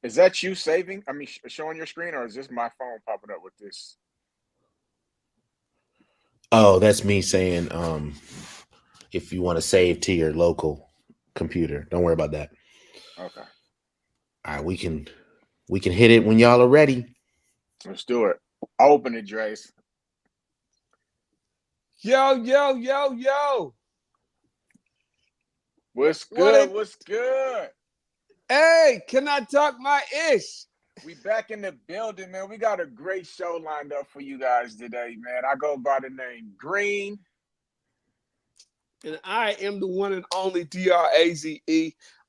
Is that you saving? I mean, showing your screen, or is this my phone popping up with this? Oh, that's me saying if you want to save to your local computer. Don't worry about that. Okay, All right, we can hit it when y'all are ready. let's do it. Open it, Drace. Yo, yo, yo, yo. What's What good? it? What's good? Hey, can I talk my ish? We back in the building, man. We got a great show lined up for you guys today, man. I go by the name Green. And I am the one and only Draze.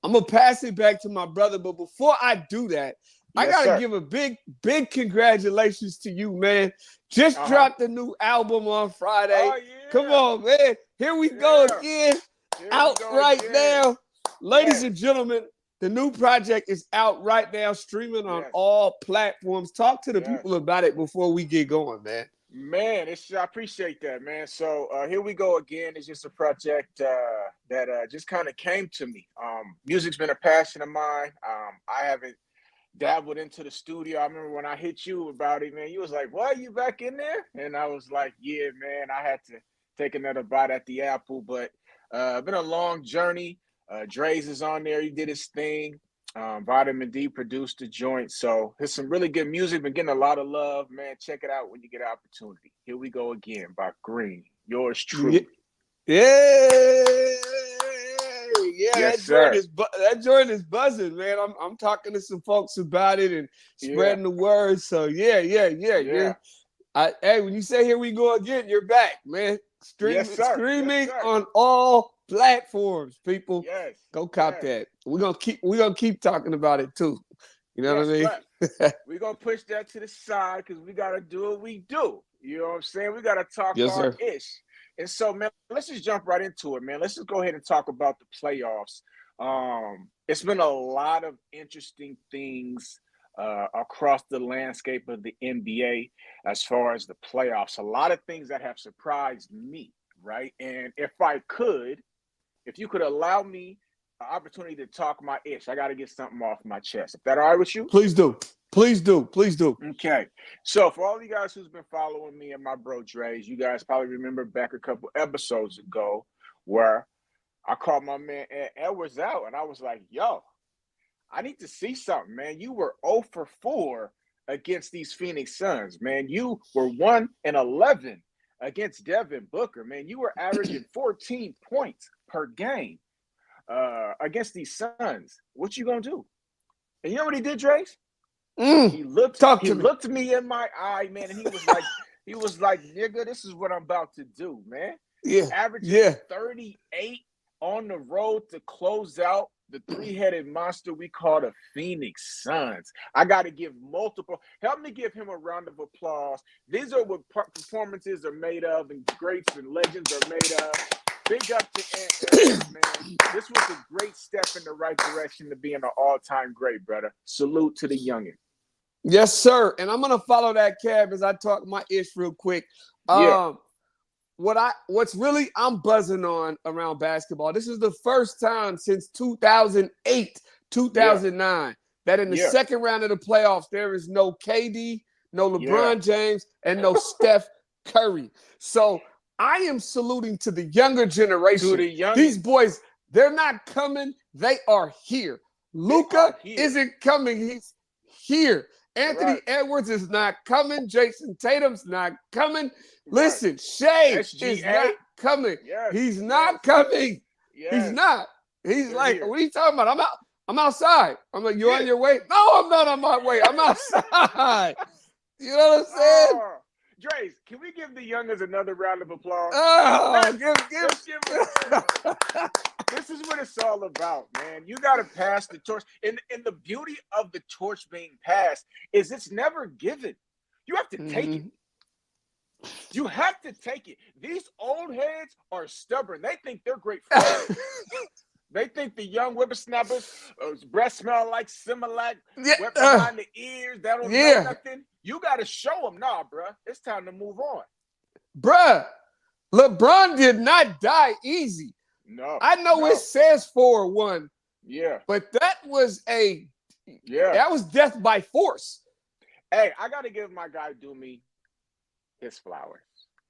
I'm gonna pass it back to my brother, but before I do that, I Yes, gotta sir. give a big congratulations to you, man. Just Uh-huh. dropped a new album on Friday. Oh, Come yeah. on, man. Here we go Yeah. again. Here we Out go right again. now. Ladies Yes. and gentlemen, the new project is out right now, streaming on Yes. all platforms. Talk to the Yes. people about it before we get going, man. Man, I appreciate that, man. So here we go again. It's just a project that just kind of came to me. Music's been a passion of mine. I haven't dabbled into the studio. I remember when I hit you about it, man. You was like, "What? You back in there?" And I was like, "Yeah, man. I had to take another bite at the apple." But been a long journey. Dre's is on there. He did his thing. Vitamin D produced the joint. So there's some really good music. Been getting a lot of love, man. Check it out when you get an opportunity. Here we go again by Green. Yours truly. Yeah, yeah, Yes, sir. that joint is buzzing, man. I'm talking to some folks about it and Yeah. spreading the word. So yeah. Yeah. Hey, when you say here we go again, you're back, man. Yes, sir. Yes, Streaming sir. on all platforms, people. Yes. Go cop Yes. that. We're gonna keep talking about it too. You know what Yes, I mean? but we're gonna push that to the side because we gotta do what we do. You know what I'm saying? We gotta talk Yes, our sir. ish. And so, man, let's just jump right into it, man. Let's just go ahead and talk about the playoffs. It's been a lot of interesting things across the landscape of the NBA as far as the playoffs. A lot of things that have surprised me, right? And if you could allow me an opportunity to talk my ish, I got to get something off my chest. If that all right with you? Please do. Please do. Please do. Okay. So for all you guys who's been following me and my bro Dre's, you guys probably remember back a couple episodes ago where I called my man Ed Edwards out and I was like, yo, I need to see something, man. You were 0 for 4 against these Phoenix Suns, man. You were 1 and 11 against Devin Booker, man. You were averaging 14 points per game against these Suns. What you gonna do? And you know what he did, Trace? He looked Talk he to me. looked me in my eye, man, and he was like, nigga, this is what I'm about to do, man. Yeah. Averaging Yeah. 38 on the road to close out the three-headed monster we call the Phoenix Suns. I got to give multiple. Help me give him a round of applause. These are what performances are made of, and greats and legends are made of. Big up to Ant Edwards, man. This was a great step in the right direction to being an all-time great, brother. Salute to the youngin. Yes, sir. And I'm gonna follow that cab as I talk my ish real quick. Yeah. What's really I'm buzzing on around basketball. This is the first time since 2008, 2009 that in the Yeah. second round of the playoffs there is no KD, no Yeah. LeBron James, and no Steph Curry. So I am saluting to the younger To generation. the youngin. These boys, they're not coming, they are here. Luka here. isn't coming, he's here. Anthony Right. Edwards is not coming. Jason Tatum's not coming. Right. Listen, Shea is SGA. not coming. Yes. He's Yes. not coming. Yes. He's not. He's They're like, here. what are you talking about? I'm outside. I'm like, you Yeah. on your way? No, I'm not on my way. I'm outside. You know what I'm saying? Oh, Dre's, can we give the youngers another round of applause? Oh, Let's give them. This is what it's all about, man. You got to pass the torch. And the beauty of the torch being passed is it's never given. You have to take it. You have to take it. These old heads are stubborn. They think they're great forever. They think the young whippersnappers breath smell like Similac, wet behind the ears. They don't know nothing. You got to show them, nah, bruh. It's time to move on. Bruh, LeBron did not die easy. No. I know it says 4-1. Yeah. But that was a Yeah. That was death by force. Hey, I got to give my guy Doomy his flowers.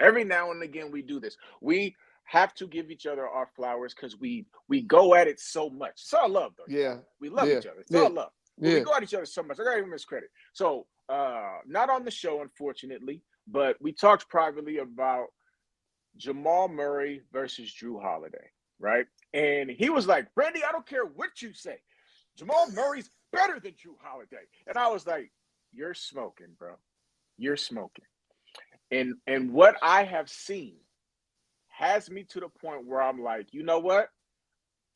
Every now and again, we do this. We have to give each other our flowers because we go at it so much. It's all love, though. Yeah. We love Yeah. each other. It's Yeah. all love. But Yeah. we go at each other so much. I gotta give him his credit. So, not on the show, unfortunately, but we talked privately about Jamal Murray versus Drew Holiday, right? And he was like, Brandy, I don't care what you say. Jamal Murray's better than Drew Holiday. And I was like, you're smoking, bro. You're smoking. And what I have seen has me to the point where I'm like, you know what?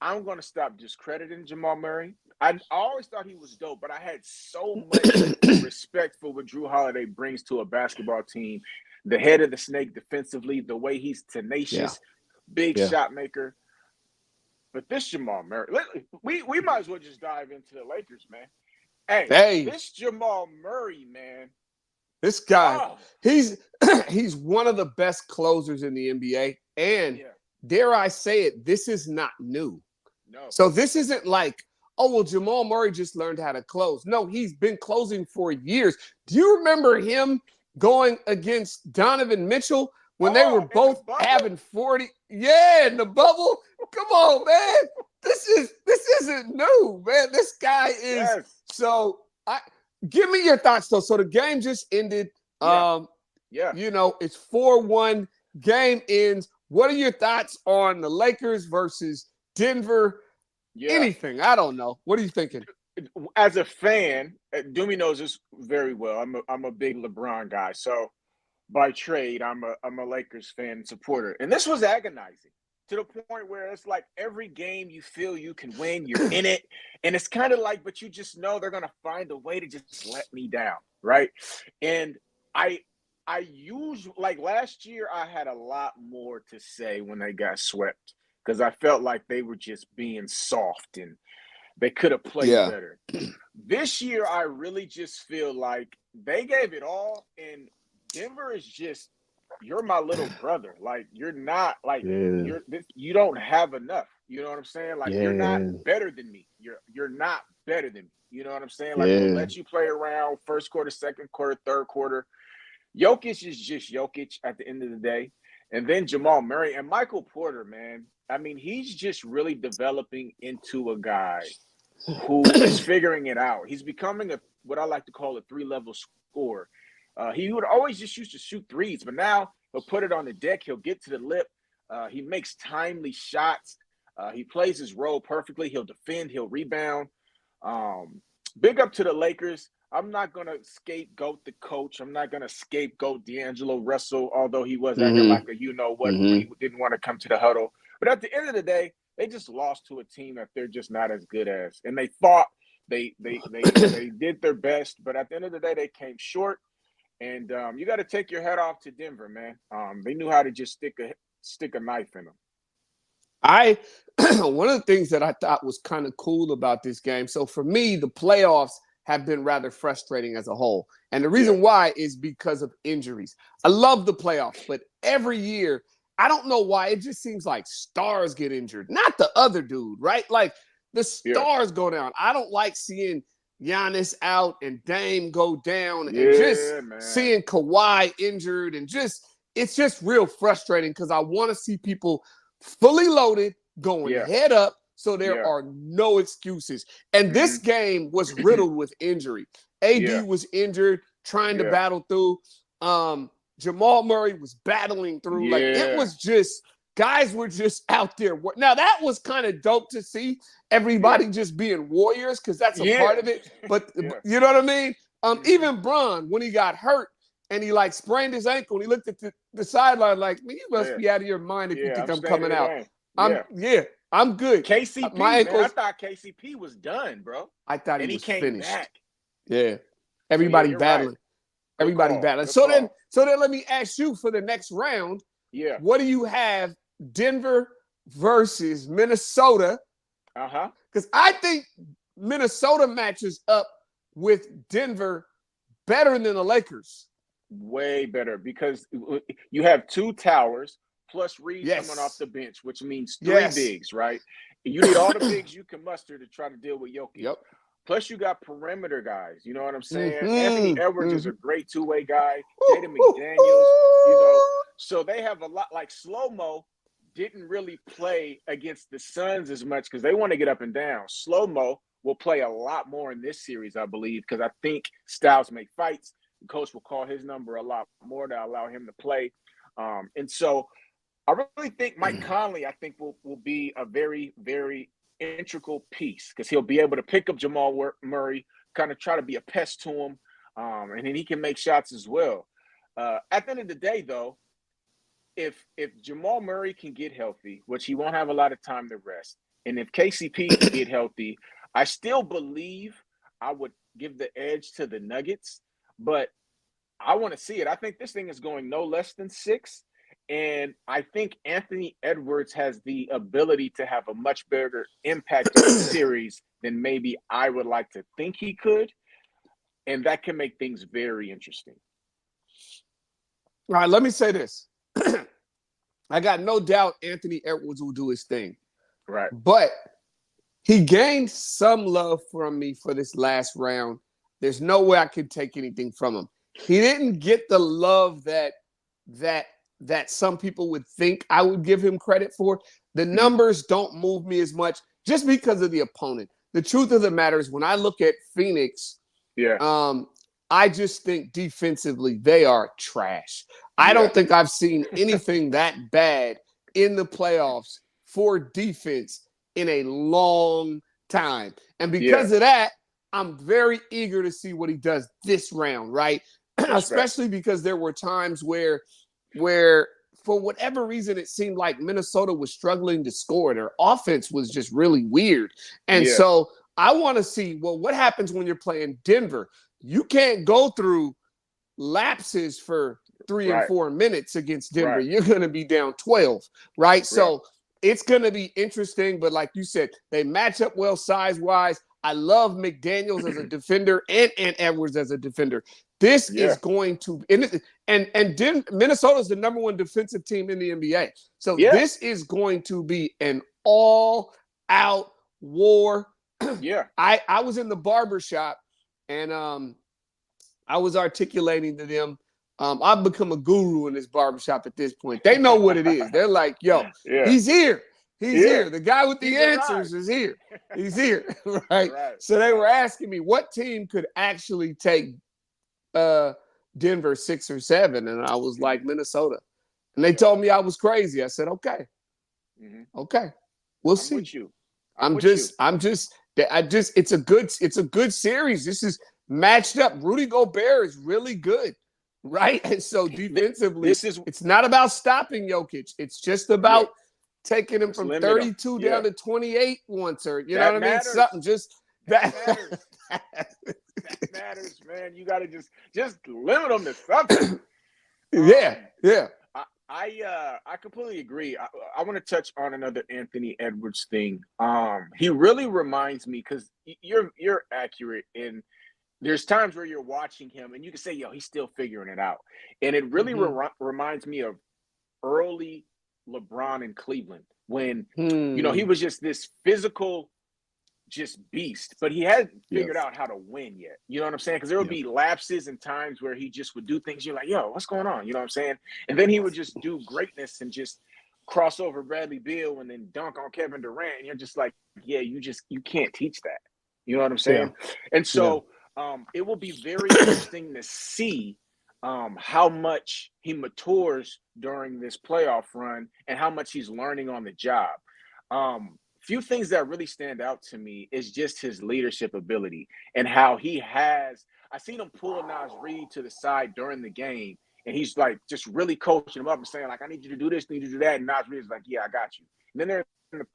I'm going to stop discrediting Jamal Murray. I always thought he was dope, but I had so much respect for what Drew Holiday brings to a basketball team. The head of the snake defensively, the way he's tenacious, big shot maker. But this Jamal Murray, we might as well just dive into the Lakers, man. Hey, this Jamal Murray, man. This guy, he's one of the best closers in the NBA. And dare I say it, this is not new. No. So this isn't like, oh, well, Jamal Murray just learned how to close. No, he's been closing for years. Do you remember him going against Donovan Mitchell when they were both having 40? Yeah, in the bubble. Come on, man. This isn't new, man. This guy is so. Give me your thoughts though. So the game just ended. You know, it's 4-1. Game ends. What are your thoughts on the Lakers versus Denver? Anything? I don't know. What are you thinking? As a fan, Doomy knows this very well. I'm a big LeBron guy. So by trade, I'm a Lakers fan and supporter. And this was agonizing to the point where it's like every game you feel you can win, you're in it. And it's kind of like, but you just know they're going to find a way to just let me down, right? And I usually, like last year, I had a lot more to say when they got swept because I felt like they were just being soft and they could have played better. This year, I really just feel like they gave it all, and Denver is just, you're my little brother. Like, you're not, like, you don't have enough. You know what I'm saying? Like, you're not better than me. You're not better than me. You know what I'm saying? Like, we'll let you play around first quarter, second quarter, third quarter. Jokic is just Jokic at the end of the day. And then Jamal Murray and Michael Porter, man. I mean, he's just really developing into a guy who is figuring it out. He's becoming what I like to call a 3-level scorer. He would always just used to shoot threes, but now he'll put it on the deck. He'll get to the lip. He makes timely shots. He plays his role perfectly. He'll defend. He'll rebound. Big up to the Lakers. I'm not going to scapegoat the coach. I'm not going to scapegoat D'Angelo Russell, although he was acting like a you-know-what when he didn't want to come to the huddle. But at the end of the day, they just lost to a team that they're just not as good as. And they fought. They did their best. But at the end of the day, they came short. And you got to take your head off to Denver, man. They knew how to just stick a knife in them. One of the things that I thought was kind of cool about this game. So for me, the playoffs have been rather frustrating as a whole. And the reason why is because of injuries. I love the playoffs, but every year, I don't know why. It just seems like stars get injured, not the other dude, right? Like the stars go down. I don't like seeing Giannis out and Dame go down and just seeing Kawhi injured and it's just real frustrating because I want to see people fully loaded going head up so there are no excuses. And this game was riddled with injury. AD was injured, trying to battle through. Jamal Murray was battling through. Like it was just guys were just out there. Now that was kind of dope to see everybody just being warriors because that's a part of it. But you know what I mean? Even Bron, when he got hurt and he like sprained his ankle, and he looked at the sideline like, man, you must be out of your mind if you think I'm coming out. I'm good. KCP, man, I thought KCP was done, bro. I thought he was finished. Back. Yeah. Everybody battling. Right. Everybody battling. So then let me ask you for the next round. Yeah. What do you have? Denver versus Minnesota. Because I think Minnesota matches up with Denver better than the Lakers. Way better because you have two towers plus Reed coming off the bench, which means three bigs, right? You need all the bigs you can muster to try to deal with Jokic. Plus, you got perimeter guys. You know what I'm saying? Anthony Mhm, Edwards is mhm. a great two-way guy. Jaden McDaniels, you know. So they have a lot. Like Slow Mo didn't really play against the Suns as much because they want to get up and down. Slow Mo will play a lot more in this series, I believe, because I think styles make fights. The coach will call his number a lot more to allow him to play. And so I really think Mike Conley, I think, will be a very, very integral piece because he'll be able to pick up Jamal Murray, kind of try to be a pest to him, and then he can make shots as well. At the end of the day, though, if Jamal Murray can get healthy, which he won't have a lot of time to rest, and if KCP can get healthy, I still believe I would give the edge to the Nuggets, but I want to see it. I think this thing is going no less than 6. And I think Anthony Edwards has the ability to have a much bigger impact on the series than maybe I would like to think he could. And that can make things very interesting. All right, let me say this. I got no doubt Anthony Edwards will do his thing. Right. But he gained some love from me for this last round. There's no way I could take anything from him. He didn't get the love that some people would think I would give him credit for. The numbers don't move me as much just because of the opponent. The truth of the matter is when I look at Phoenix, I just think defensively they are trash. I don't think I've seen anything that bad in the playoffs for defense in a long time. And because of that, I'm very eager to see what he does this round, right? Especially because there were times where for whatever reason it seemed like Minnesota was struggling to score. Their offense was just really weird. And so I want to see, well, what happens when you're playing Denver? You can't go through lapses for 3 and 4 minutes against Denver. You're going to be down 12, right? So it's going to be interesting. But like you said, they match up well size-wise. I love McDaniels as a defender and Edwards as a defender. This is going to and Minnesota's the number 1 defensive team in the NBA. So this is going to be an all-out war. I was in the barber shop and I was articulating to them. I've become a guru in this barbershop at this point. They know what it is. They're like, yo, he's here. He's here. The guy with the answers is here. He's here. Right? So they were asking me what team could actually take Denver 6 or 7. And I was like, Minnesota. And they told me I was crazy. I said, okay. Okay. We'll see. With you. It's a good series. This is matched up. Rudy Gobert is really good. Right. And so defensively, it's not about stopping Jokic. It's just about taking him from 32 down to 28 once, or you know what I mean? Something just that matters. That matters, man. You got to just limit them to something. I completely agree. I want to touch on another Anthony Edwards thing. He really reminds me because you're accurate in. There's times where you're watching him and you can say, yo, he's still figuring it out. And it really reminds me of early LeBron in Cleveland when, you know, he was just this physical, just beast, but he hadn't figured out how to win yet. You know what I'm saying? Because there would be lapses and times where he just would do things. You're like, yo, what's going on? You know what I'm saying? And then he would just do greatness and just cross over Bradley Beal and then dunk on Kevin Durant. And you're just like, yeah, you can't teach that. You know what I'm saying? And so, it will be very interesting to see how much he matures during this playoff run and how much he's learning on the job. Few things that really stand out to me is just his leadership ability and how I seen him pull Naz Reid to the side during the game, and he's like just really coaching him up and saying like, I need you to do this, I need you to do that. And Naz Reid is like, yeah, I got you. And then they're in the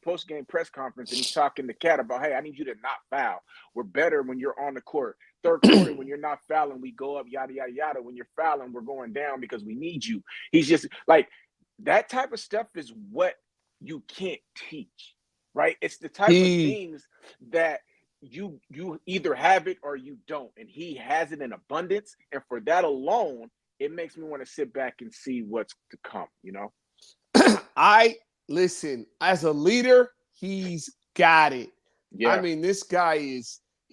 post-game press conference and he's talking to Cat about, hey, I need you to not foul. We're better when you're on the court. Third quarter, when you're not fouling, we go up, yada, yada, yada. When you're fouling, we're going down because we need you. He's just like, that type of stuff is what you can't teach, right? It's the type of things that you either have it or you don't. And he has it in abundance. And for that alone, it makes me want to sit back and see what's to come, you know? Listen, as a leader, he's got it. I mean, this guy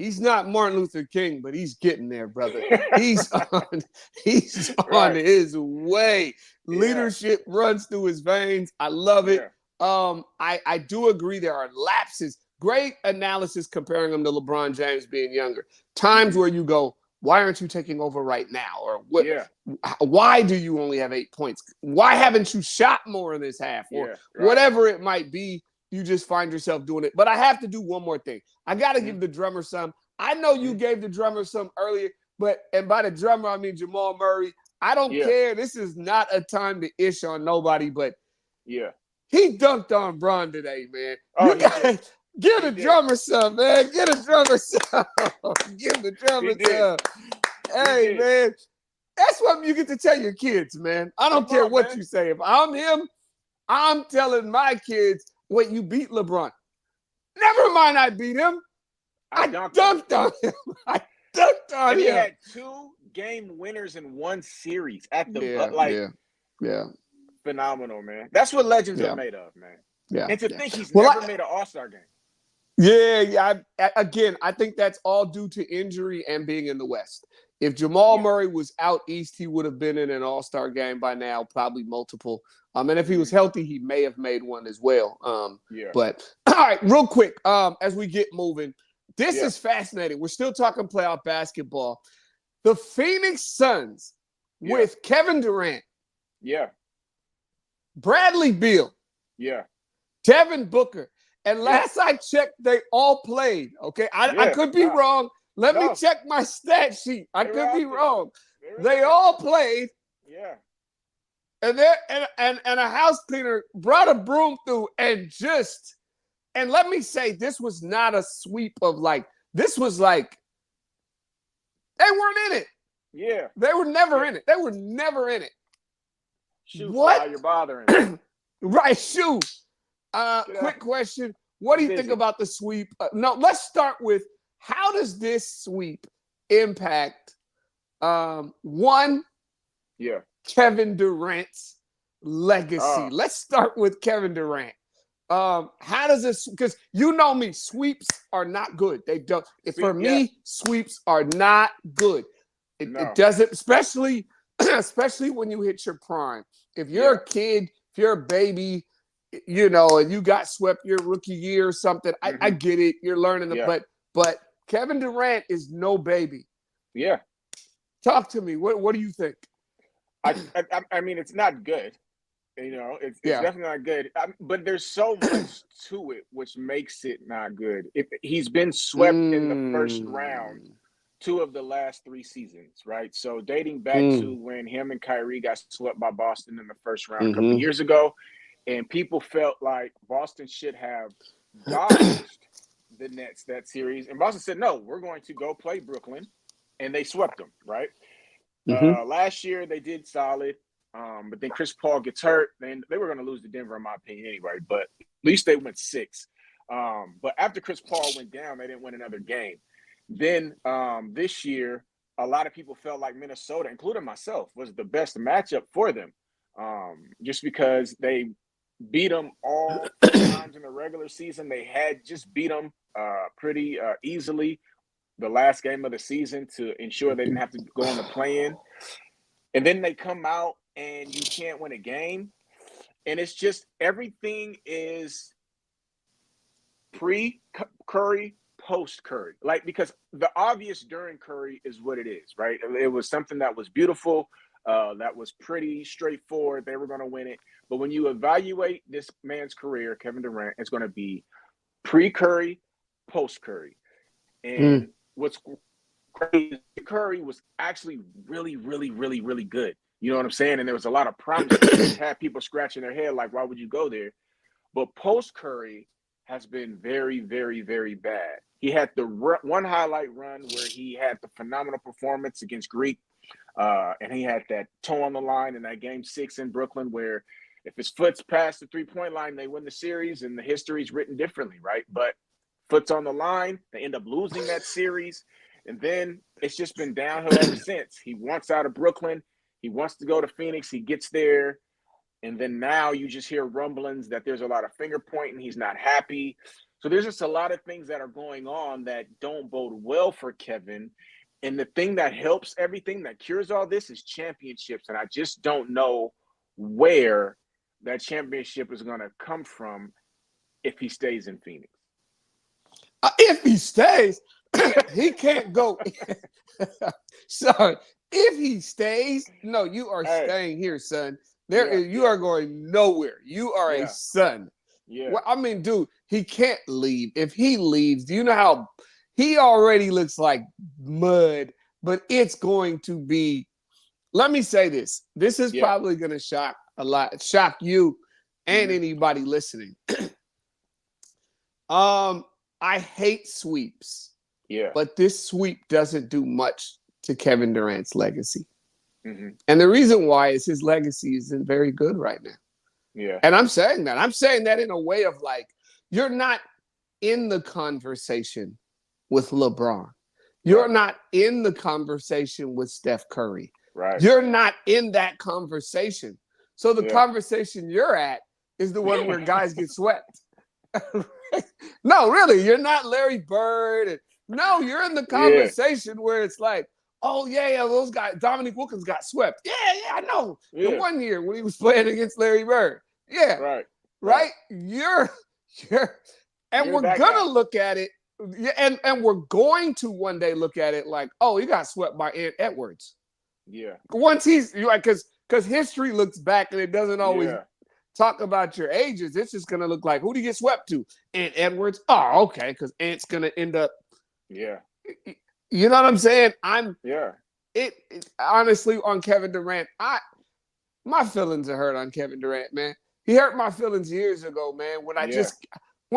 He's not Martin Luther King, but he's getting there, brother. He's on Right. his way. Yeah. Leadership runs through his veins. I love it. Yeah. I do agree there are lapses. Great analysis comparing him to LeBron James being younger. Times where you go, why aren't you taking over right now? Or what? Yeah. Why do you only have 8 points? Why haven't you shot more in this half? Or Yeah, right. whatever it might be, you just find yourself doing it. But I have to do one more thing. I got to Mhm. give the drummer some. I know you gave the drummer some earlier, and by the drummer, I mean Jamal Murray. I don't Yeah. care. This is not a time to ish on nobody, but Yeah. he dunked on Bron today, man. Oh, You he got did. give the did. drummer some, man. Give the drummer some. Give the drummer He did. some. Hey, did. man. That's what you get to tell your kids, man. I don't Come care on, what man. you say. If I'm him, I'm telling my kids, wait, you beat LeBron. Never mind, I beat him. I dunked on him. I dunked on And him. he had 2 game winners in one series at the yeah. phenomenal, man. That's what legends Yeah. are made of, man. Yeah. And to think he's Well, never made an All-Star game. Yeah. Again, I think that's all due to injury and being in the West. If Jamal Murray was out East, he would have been in an All-Star game by now, probably multiple. And if he was healthy, he may have made one as well. But all right, real quick, as we get moving, this is fascinating. We're still talking playoff basketball. The Phoenix Suns with Kevin Durant, Yeah. Bradley Beal, Yeah. Devin Booker. And last I checked, they all played. Okay. I could be wrong. Let me check my stat sheet. I could be wrong. They all played. Yeah. And a house cleaner brought a broom through and let me say, this was not a sweep of this was like, they weren't in it. Yeah. They were never in it. They were never in it. Shoot, What? while you're bothering. Right, shoot. Quick question. What do you think about the sweep? No, let's start with, how does this sweep impact one, Kevin Durant's legacy? Let's start with Kevin Durant. How does this, because you know me, sweeps are not good. They don't. For me, sweeps are not good. It doesn't, especially when you hit your prime. If you're a kid, if you're a baby, and you got swept your rookie year or something, I get it. You're learning, but Kevin Durant is no baby. Yeah. Talk to me. What do you think? I mean, it's not good. It's definitely not good. But there's so much to it, which makes it not good. If he's been swept in the first round 2 of the last 3 seasons, right? So dating back to when him and Kyrie got swept by Boston in the first round a couple years ago, and people felt like Boston should have dodged the Nets that series, and Boston said, no, we're going to go play Brooklyn, and they swept them, right? Last year they did solid, but then Chris Paul gets hurt, and they were going to lose to Denver, in my opinion, anyway. But at least they went 6. But after Chris Paul went down, they didn't win another game. Then this year, a lot of people felt like Minnesota, including myself, was the best matchup for them, just because they beat them all times in the regular season. They had just beat them pretty easily the last game of the season to ensure they didn't have to go on the play-in. And then they come out and you can't win a game. And it's just, everything is pre-Curry, post-Curry. Because the obvious during Curry is what it is, right? It was something that was beautiful, that was pretty straightforward. They were going to win it. But when you evaluate this man's career, Kevin Durant, it's going to be pre-Curry, post-Curry. And what's crazy, Curry was actually really, really, really, really good. You know what I'm saying? And there was a lot of promise that had people scratching their head like, why would you go there? But post-Curry has been very, very, very bad. He had the one highlight run where he had the phenomenal performance against Greek, and he had that toe on the line in that game 6 in Brooklyn where if his foot's past the 3-point line, they win the series, and the history's written differently, right? But foot's on the line, they end up losing that series, and then it's just been downhill ever since. He wants out of Brooklyn. He wants to go to Phoenix. He gets there. And then now you just hear rumblings that there's a lot of finger pointing. He's not happy. So there's just a lot of things that are going on that don't bode well for Kevin. And the thing that helps everything that cures all this is championships. And I just don't know where that championship is going to come from if he stays in Phoenix. If he stays, he can't go. Sorry. If he stays, no, you are staying here, son. You are going nowhere. You are a son. Yeah. Well, I mean, dude, he can't leave. If he leaves, do you know how he already looks like mud? But it's going to be. Let me say this. This is probably going to shock you and anybody listening. I hate sweeps. Yeah. But this sweep doesn't do much to Kevin Durant's legacy. Mm-hmm. And the reason why is his legacy isn't very good right now. Yeah. And I'm saying that. I'm saying that in a way of like, you're not in the conversation with LeBron. You're not in the conversation with Steph Curry. Right. You're not in that conversation. So the conversation you're at is the one where guys get swept. No, really, you're not Larry Bird. No, you're in the conversation where it's like, oh, yeah, those guys, Dominique Wilkins got swept. Yeah, I know. The 1 year when he was playing against Larry Bird. Yeah. Right? You're and we're gonna look at it, and we're going to one day look at it like, oh, he got swept by Ant Edwards. Yeah. Once he's like, because history looks back and it doesn't always talk about your ages. It's just gonna look like, who do you get swept to? Ant Edwards. Oh, okay, because Ant's gonna end up. Yeah. You know what I'm saying? It honestly on Kevin Durant, my feelings are hurt on Kevin Durant, man. He hurt my feelings years ago, man. When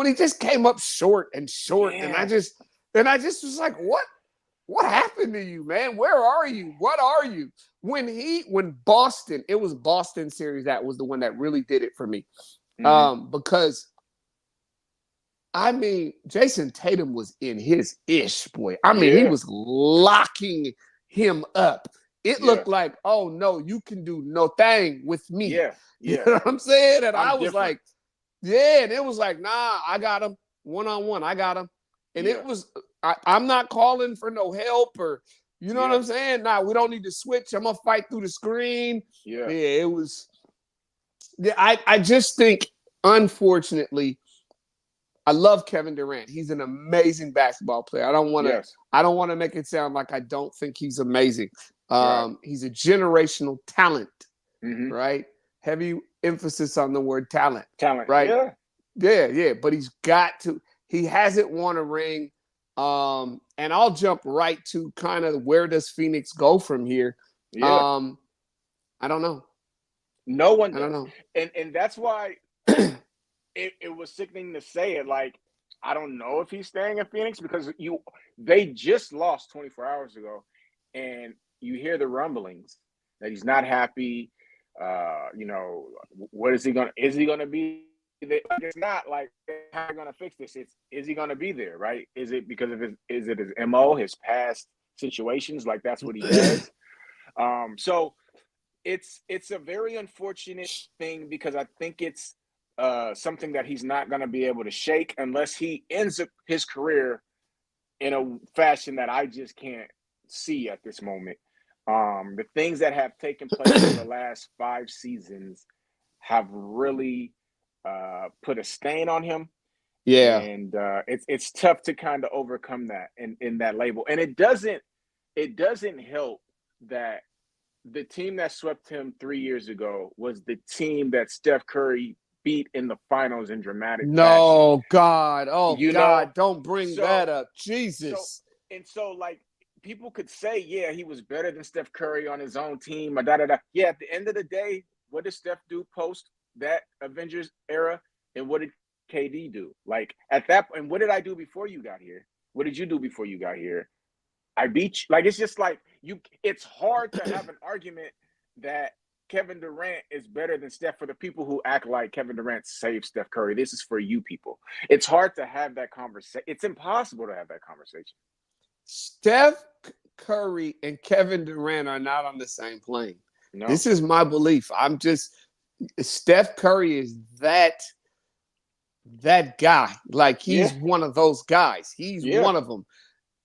he just came up short, and I just was like, what happened to you, man? Where are you? What are you? When Boston, it was Boston series that was the one that really did it for me. Because I mean, Jason Tatum was in his ish, boy. I mean, he was locking him up. It looked like, oh no, you can do no thing with me. Yeah. You know what I'm saying? And I was different. like, and it was like, nah, I got him one-on-one. I got him. And it was, I'm not calling for no help or, you know what I'm saying? Nah, we don't need to switch. I'm going to fight through the screen. Yeah. It was, I just think, unfortunately, I love Kevin Durant. He's an amazing basketball player. I don't want to make it sound like I don't think he's amazing. He's a generational talent, right? Heavy emphasis on the word talent. Right? Yeah. But he hasn't won a ring. And I'll jump right to kind of where does Phoenix go from here? I don't know. No one does. I don't know. And that's why it was sickening to say it. Like, I don't know if he's staying in Phoenix because they just lost 24 hours ago, and you hear the rumblings that he's not happy. What is he gonna? Is he gonna be there? It's not like how are you gonna fix this. Is he gonna be there? Right? Is it because of his MO, his past situations? Like that's what he does. So it's a very unfortunate thing because I think it's something that he's not going to be able to shake unless he ends up his career in a fashion that I just can't see at this moment. The things that have taken place in the last 5 seasons have really put a stain on him. Yeah. And it's tough to kind of overcome that in that label. And it doesn't help that the team that swept him 3 years ago was the team that Steph Curry beat in the finals in dramatic fashion. God. Oh, God, don't bring that up. Jesus. So, like, people could say, yeah, he was better than Steph Curry on his own team. Yeah, at the end of the day, what did Steph do post that Avengers era? And what did KD do? Like, at that point, and what did I do before you got here? What did you do before you got here? I beat you. Like, it's just like, it's hard to have an argument that Kevin Durant is better than Steph for the people who act like Kevin Durant saved Steph Curry. This is for you people. It's hard to have that conversation. It's impossible to have that conversation. Steph Curry and Kevin Durant are not on the same plane. No. This is my belief. Steph Curry is that that guy. Like he's Yeah. one of those guys. He's Yeah. one of them.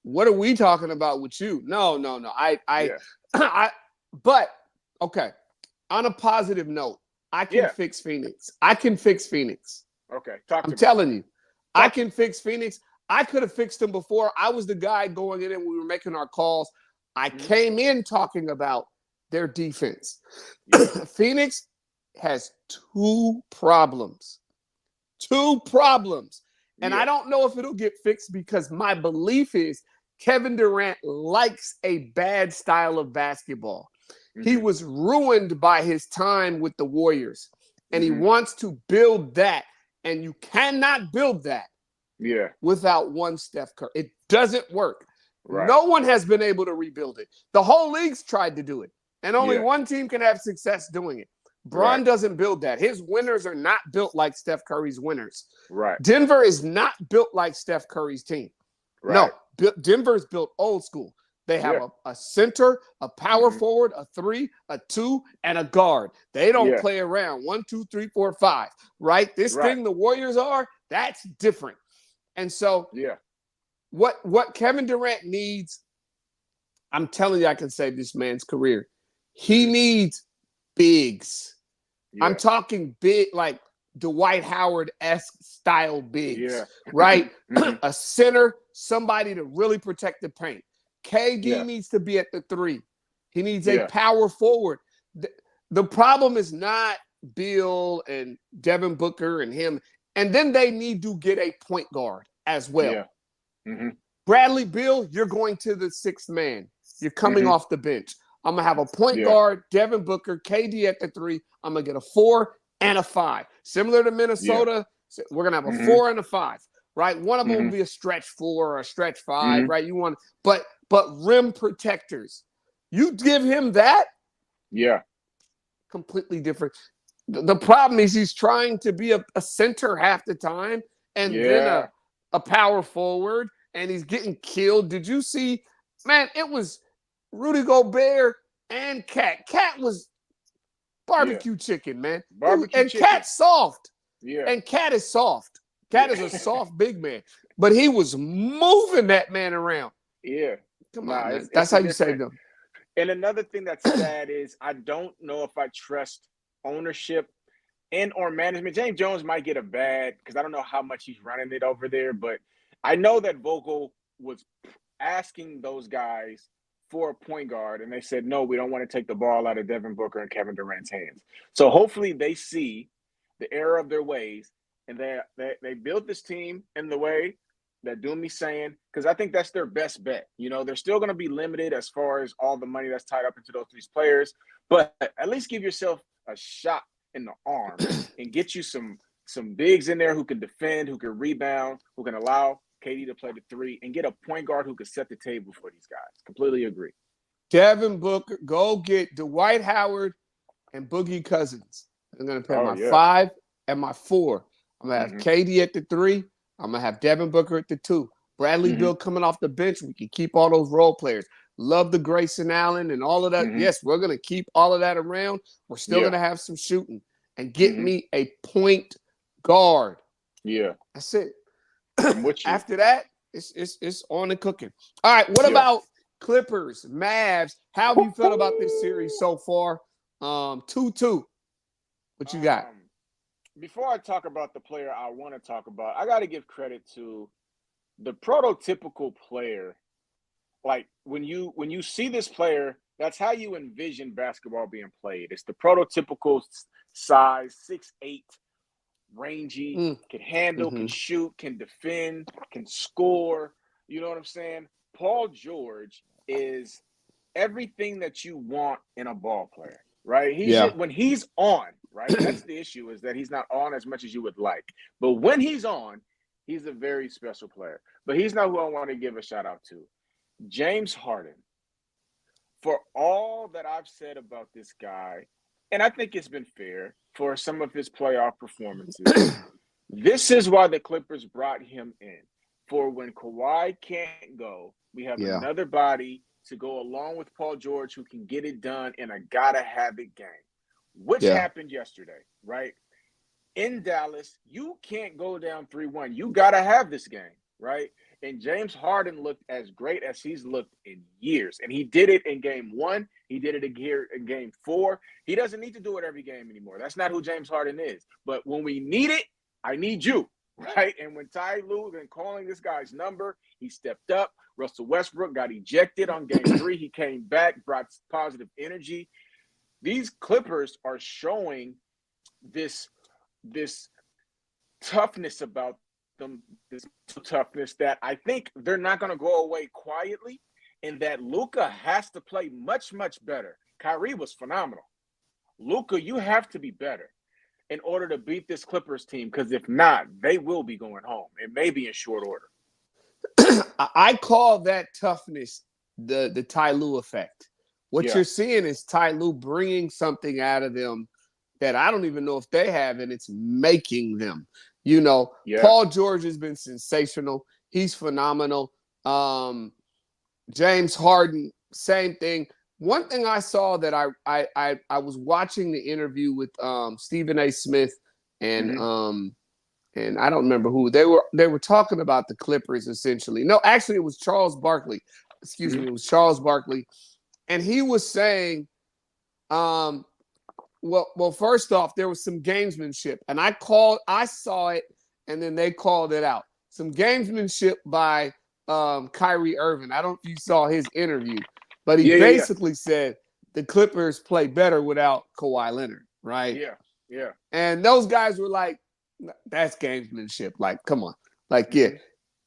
What are we talking about with you? No. Yeah. I, but okay. On a positive note, I can Yeah. fix Phoenix. I can fix Phoenix. Okay. Talk I'm to me. telling you, I Talk to can me. fix Phoenix. I could have fixed them before. I was the guy going in and we were making our calls. I Mhm. came in talking about their defense. Yeah. Phoenix has two problems. Two problems. And I Yeah. don't know if it'll get fixed because my belief is Kevin Durant likes a bad style of basketball. He Mhm. was ruined by his time with the Warriors, and he Mhm. wants to build that. And you cannot build that Yeah. without one Steph Curry. It doesn't work. Right. No one has been able to rebuild it. The whole league's tried to do it, and only Yeah. one team can have success doing it. Right. Braun doesn't build that. His winners are not built like Steph Curry's winners. Right. Denver is not built like Steph Curry's team. Right. No, Denver's built old school. They have Yeah. a center, a power Mhm. forward, a 3, a 2, and a guard. They don't Yeah. play around 1, 2, 3, 4, 5. Right? This Right. thing the Warriors are, that's different. And so Yeah. what Kevin Durant needs, I'm telling you, I can save this man's career. He Mhm. needs bigs. I'm Yeah. talking big, like Dwight Howard-esque style bigs, Yeah. right? Mhm. A center, somebody to really protect the paint. KD Yeah. needs to be at the 3. He needs a Yeah. power forward. The problem is not Bill and Devin Booker and him. And then they need to get a point guard as well. Yeah. Mhm. Bradley Beal, you're going to the 6th man. You're coming Mhm. off the bench. I'm going to have a point Yeah. guard, Devin Booker, KD at the 3. I'm going to get a 4 and a 5. Similar to Yeah. Minnesota, we're going to have a Mhm. 4 and a 5, right? One of them will Mhm. be a stretch 4 or a stretch 5, Mhm. right? You want, but rim protectors. You give him that, Yeah. completely different. The problem is he's trying to be a center half the time and then Yeah. a power forward, and he's getting killed. Did you see, man, it was Rudy Gobert and Cat. Cat was Yeah. barbecue chicken, man. Barbecue And chicken. Cat's soft. Yeah. And Cat is soft. Cat is a soft big man. But he was moving that man around. Yeah. Come Nah, on, man. it's That's a how you different. save them. And another thing that's sad is I don't know if I trust ownership and or management. James Jones might get a bad because I don't know how much he's running it over there, but I know that Vogel was asking those guys for a point guard, and they said no, we don't want to take the ball out of Devin Booker and Kevin Durant's hands. So hopefully they see the error of their ways, and they built this team in the way that Doomy's saying, because I think that's their best bet. You know, they're still going to be limited as far as all the money that's tied up into those three players, but at least give yourself a shot in the arm and get you some bigs in there who can defend, who can rebound, who can allow KD to play the 3, and get a point guard who can set the table for these guys. Completely agree. Devin Booker, go get Dwight Howard and Boogie Cousins. I'm going to play Oh my yeah. 5 and my 4. I'm going to have Mhm. KD at the 3. I'm going to have Devin Booker at the 2. Bradley Mhm. Beal coming off the bench. We can keep all those role players. Love the Grayson Allen and all of that. Mhm. Yes, we're going to keep all of that around. We're still Yeah. going to have some shooting. And get Mhm. me a point guard. Yeah. That's it. I'm with you. After that, it's on and cooking. All right, what Yeah. about Clippers, Mavs? How have you felt about this series so far? 2-2. What you got? Before I talk about the player I want to talk about, I got to give credit to the prototypical player. Like when you see this player, that's how you envision basketball being played. It's the prototypical size, 6'8", rangy, can handle, can Mhm. shoot, can defend, can score. You know what I'm saying? Paul George is everything that you want in a ball player, right? Yeah. When he's on, right? That's the issue, is that he's not on as much as you would like. But when he's on, he's a very special player. But he's not who I want to give a shout out to. James Harden. For all that I've said about this guy, and I think it's been fair for some of his playoff performances, this is why the Clippers brought him in. For when Kawhi can't go, we have Yeah. another body to go along with Paul George who can get it done in a gotta have it game, which Yeah. happened yesterday, right? in Dallas, you can't go down 3-1. You got to have this game, right? And James Harden looked as great as he's looked in years. And he did it in game 1. He did it here in game 4. He doesn't need to do it every game anymore. That's not who James Harden is. But when we need it, I need you, right? And when Ty Lue been calling this guy's number, he stepped up. Russell Westbrook got ejected on game 3. He came back, brought positive energy. These Clippers are showing this toughness about them, this toughness that I think they're not going to go away quietly, and that Luka has to play much, much better. Kyrie was phenomenal. Luka, you have to be better in order to beat this Clippers team, because if not, they will be going home. It may be in short order. I call that toughness the Ty Lue effect. What you're seeing is Ty Lue bringing something out of them that I don't even know if they have, and it's making them. You know, Paul George has been sensational. He's phenomenal. James Harden, same thing. One thing I saw that I was watching the interview with Stephen A. Smith and I don't remember who they were talking about the Clippers essentially. No, actually it was Charles Barkley. Excuse me, it was Charles Barkley, and he was saying, well, first off, there was some gamesmanship, and I saw it, and then they called it out. Some gamesmanship by Kyrie Irving. I don't know if you saw his interview, but he basically said the Clippers play better without Kawhi Leonard, right? Yeah. And those guys were like, that's gamesmanship. Like, come on. Like, yeah.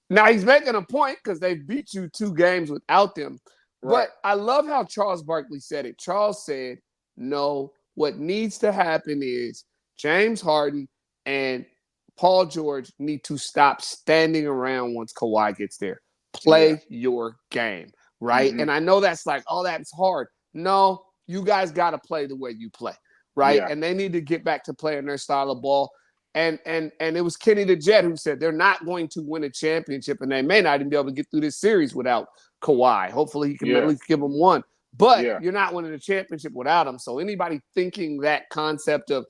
Now he's making a point because they beat you 2 games without them. Right. But I love how Charles Barkley said it. Charles said, no, what needs to happen is James Harden and Paul George need to stop standing around once Kawhi gets there. Play your game, right? And I know that's like, oh, that's hard. No, you guys got to play the way you play, right? Yeah. And they need to get back to playing their style of ball. And it was Kenny the Jet who said they're not going to win a championship, and they may not even be able to get through this series without Kawhi. Hopefully he can at least give them one. But you're not winning a championship without him. So anybody thinking that concept of,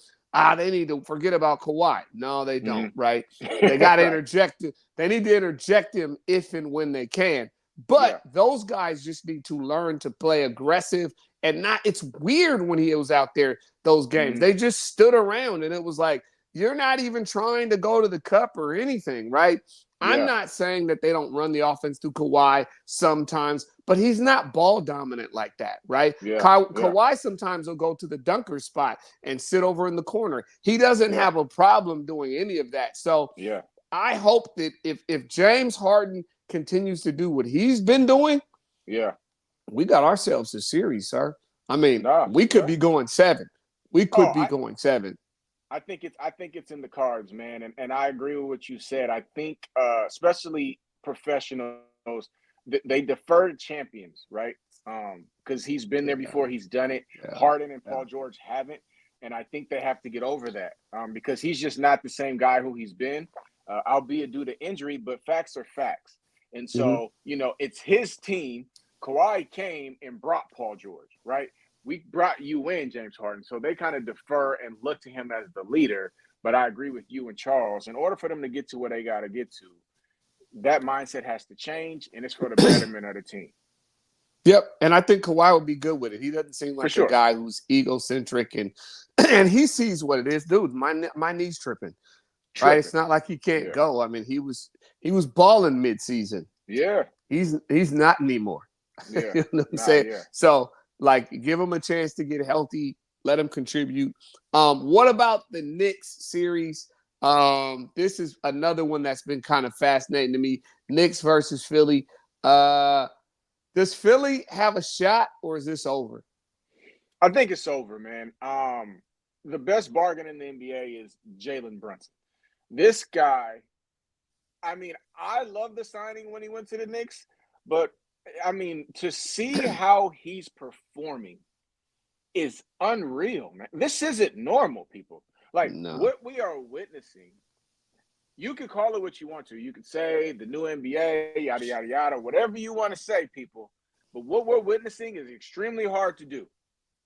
they need to forget about Kawhi. No, they don't, right? They got to interject. They need to interject him if and when they can. But those guys just need to learn to play aggressive and not – it's weird when he was out there those games. They just stood around, and it was like, you're not even trying to go to the cup or anything, right? I'm not saying that they don't run the offense through Kawhi sometimes, but he's not ball dominant like that, right? Kawhi sometimes will go to the dunker spot and sit over in the corner. He doesn't have a problem doing any of that. So I hope that if James Harden continues to do what he's been doing, we got ourselves a series, sir. I mean, we could be going 7. We could be going 7. I think it's in the cards, man, and I agree with what you said. I think, especially professionals, they defer to champions, right? Because he's been there before, he's done it. Harden and Paul George haven't, and I think they have to get over that because he's just not the same guy who he's been, albeit due to injury. But facts are facts, and so it's his team. Kawhi came and brought Paul George, right? We brought you in, James Harden. So they kind of defer and look to him as the leader. But I agree with you and Charles. In order for them to get to where they got to get to, that mindset has to change, and it's for the betterment of the team. Yep, and I think Kawhi will be good with it. He doesn't seem like a guy who's egocentric, and he sees what it is. Dude, my knee's tripping. Right? It's not like he can't go. I mean, he was balling midseason. Yeah. He's not anymore. Yeah. You know what I'm saying? Yeah. So, like, give him a chance to get healthy. Let him contribute. What about the Knicks series? This is another one that's been kind of fascinating to me. Knicks versus Philly. Does Philly have a shot, or is this over? I think it's over, man. The best bargain in the NBA is Jalen Brunson. This guy, I mean, I love the signing when he went to the Knicks, but I mean, to see how he's performing is unreal, man. This isn't normal, people. Like, what we are witnessing, you can call it what you want to. You could say the new NBA, yada, yada, yada, whatever you want to say, people. But what we're witnessing is extremely hard to do.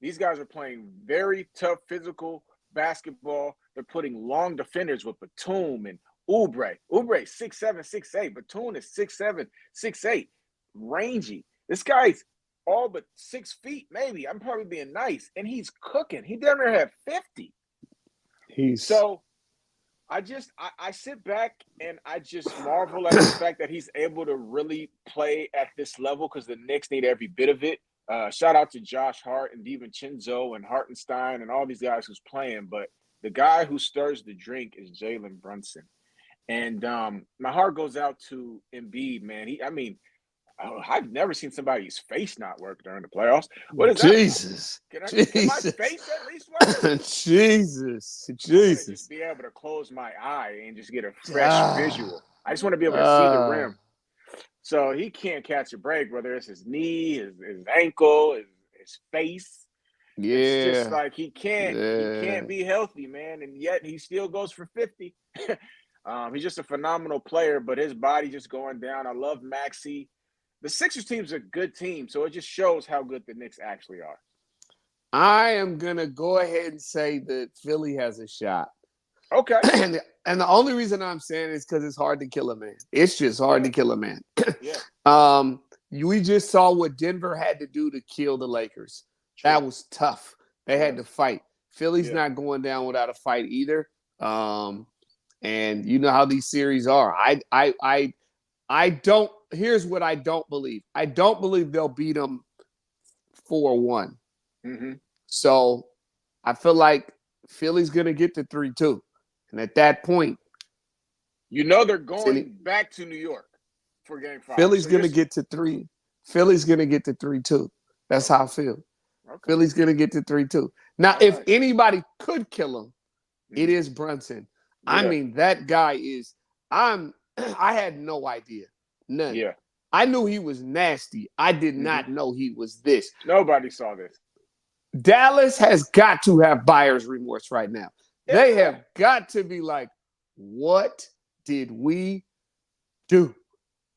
These guys are playing very tough physical basketball, they're putting long defenders with Batum and Oubre. Oubre 6'7", 6'8". Batum is 6'7", 6'8". Rangy. This guy's all but 6 feet, maybe. I'm probably being nice. And he's cooking. He damn near had 50. So I sit back and I just marvel at the fact that he's able to really play at this level because the Knicks need every bit of it. Shout out to Josh Hart and DiVincenzo and Hartenstein and all these guys who's playing. But the guy who stirs the drink is Jalen Brunson. And my heart goes out to Embiid, man. I've never seen somebody's face not work during the playoffs. What is Jesus. that? Jesus. Can my face at least work? Jesus. I Jesus. just be able to close my eye and just get a fresh visual. I just want to be able to see the rim. So he can't catch a break, whether it's his knee, his ankle, his face. Yeah. It's just like he can't be healthy, man. And yet he still goes for 50. He's just a phenomenal player, but his body just going down. I love Maxey. The Sixers team's a good team, so it just shows how good the Knicks actually are. I am going to go ahead and say that Philly has a shot. Okay. And the only reason I'm saying it is because it's hard to kill a man. It's just hard to kill a man. Yeah. We just saw what Denver had to do to kill the Lakers. True. That was tough. They had to fight. Philly's not going down without a fight either. And you know how these series are. I don't. Here's what I don't believe. I don't believe they'll beat them 4-1. Mm-hmm. So I feel like Philly's going to get to 3-2. And at that point, they're going back to New York for Game 5. Philly's going to get to 3. Philly's going to get to 3-2. That's how I feel. Okay. Philly's going to get to 3-2. Now, if anybody could kill him, it is Brunson. Yeah. I mean, that guy is – I had no idea. None. Yeah. I knew he was nasty. I did not know he was this. Nobody saw this. Dallas has got to have buyer's remorse right now. They have got to be like, what did we do?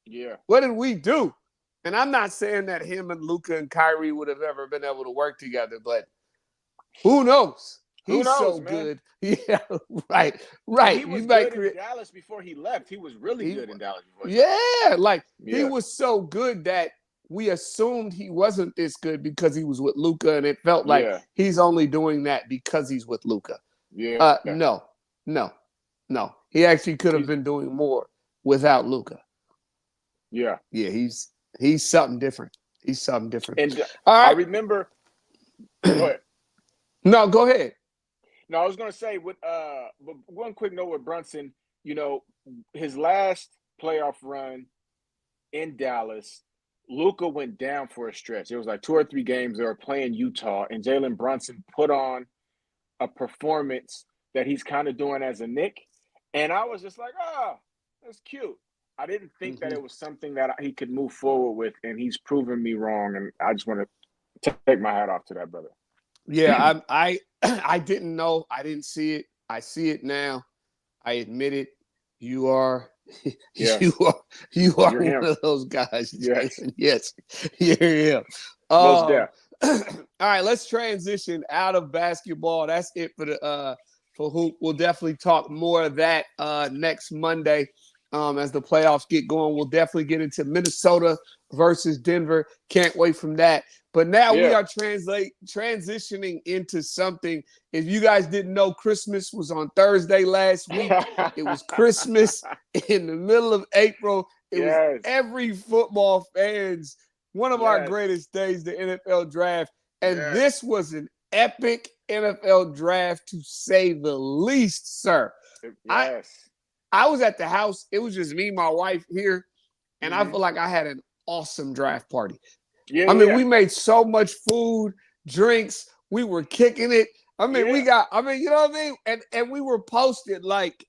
Yeah. What did we do? And I'm not saying that him and Luka and Kyrie would have ever been able to work together, but who knows? He's so good. Yeah, right. He was good in Dallas before he left. He was really good in Dallas before he left. He was so good that we assumed he wasn't this good because he was with Luka, and it felt like he's only doing that because he's with Luka. Yeah. No. He actually could have been doing more without Luka. Yeah. Yeah, he's something different. He's something different. And I remember go ahead. No, go ahead. No, I was going to say, with one quick note with Brunson, his last playoff run in Dallas, Luka went down for a stretch. It was like 2 or 3 games they were playing Utah, and Jalen Brunson put on a performance that he's kind of doing as a Knick. And I was just like, that's cute. I didn't think that it was something that he could move forward with, and he's proven me wrong. And I just want to take my hat off to that brother. Yeah, I didn't know. I didn't see it. I see it now. I admit it. You are you are one of those guys. Yes. You're him. All right, let's transition out of basketball. That's it for Hoop. We'll definitely talk more of that next Monday. As the playoffs get going, we'll definitely get into Minnesota versus Denver. Can't wait from that. But now we are transitioning into something. If you guys didn't know, Christmas was on Thursday last week. It was Christmas in the middle of April. It was every football fan's one of our greatest days, the NFL draft. And this was an epic NFL draft, to say the least, sir. I was at the house. It was just me, my wife here, and I feel like I had an awesome draft party. We made so much food, drinks. We were kicking it. We got, you know what I mean? And we were posted like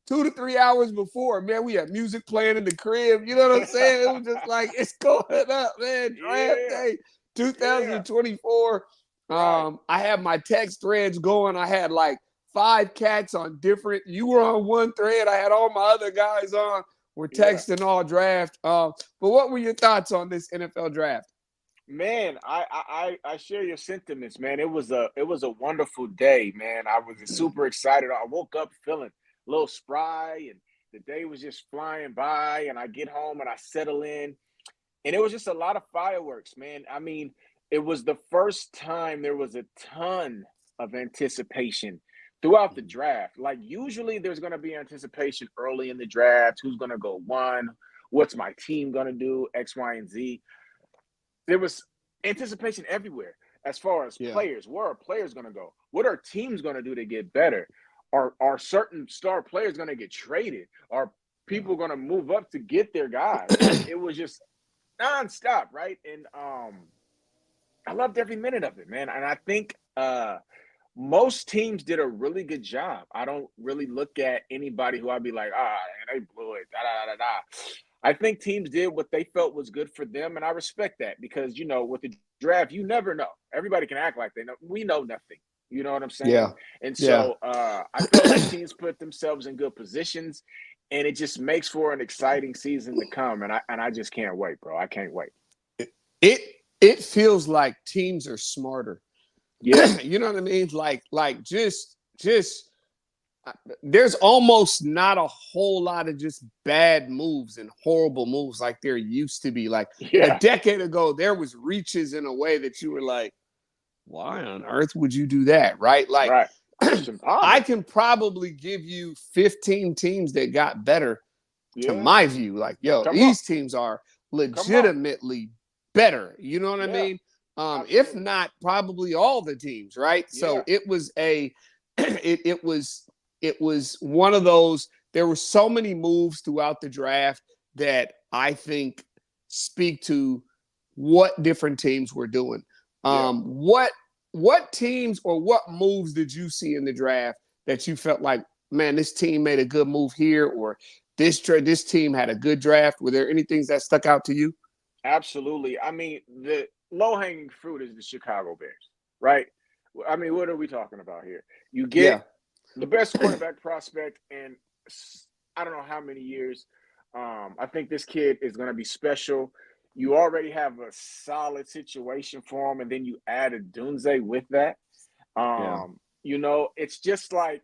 2 to 3 hours before. Man, we had music playing in the crib. You know what I'm saying? It was just like, it's going up, man. Draft day 2024. I had my text threads going. I had like 5 cats on different. You were on one thread. I had all my other guys on. We're texting all draft. But what were your thoughts on this NFL draft? Man, I share your sentiments, man. It was a wonderful day, man. I was super excited. I woke up feeling a little spry, and the day was just flying by. And I get home and I settle in, and it was just a lot of fireworks, man. I mean, it was the first time there was a ton of anticipation throughout the draft. Like usually, there's going to be anticipation early in the draft. Who's going to go one? What's my team going to do? X, Y, and Z. There was anticipation everywhere as far as Yeah. players. Where are players going to go? What are teams going to do to get better? Are certain star players going to get traded? Are people going to move up to get their guys? Like it was just nonstop, right? And I loved every minute of it, man. And I think most teams did a really good job. I don't really look at anybody who I'd be like, they blew it. Da, da, da, da. I think teams did what they felt was good for them, and I respect that because with the draft, you never know. Everybody can act like they know. We know nothing. You know what I'm saying? Yeah. And Yeah. so I feel like teams put themselves in good positions, and it just makes for an exciting season to come. And I just can't wait, bro. I can't wait. It feels like teams are smarter. Yeah. You know what I mean? Like just there's almost not a whole lot of just bad moves and horrible moves like there used to be. Like Yeah. a decade ago, there was reaches in a way that you were like, why on earth would you do that? Right? Like Right. Christian Ponder. I can probably give you 15 teams that got better to Yeah. my view. Like, yo, Come these on. teams are legitimately better. You know what I Yeah. mean? If Absolutely. not, probably all the teams, right? So Yeah. it was it was one of those. There were so many moves throughout the draft that I think speak to what different teams were doing. Yeah. What teams or what moves did you see in the draft that you felt like, man, this team made a good move here, or this team had a good draft? Were there any things that stuck out to you? Absolutely. I mean, the low hanging fruit is the Chicago Bears, right? I mean, what are we talking about here? You get Yeah. the best quarterback prospect in I don't know how many years. I think this kid is going to be special. You already have a solid situation for him, and then you add a Dunze with that. Yeah. It's just like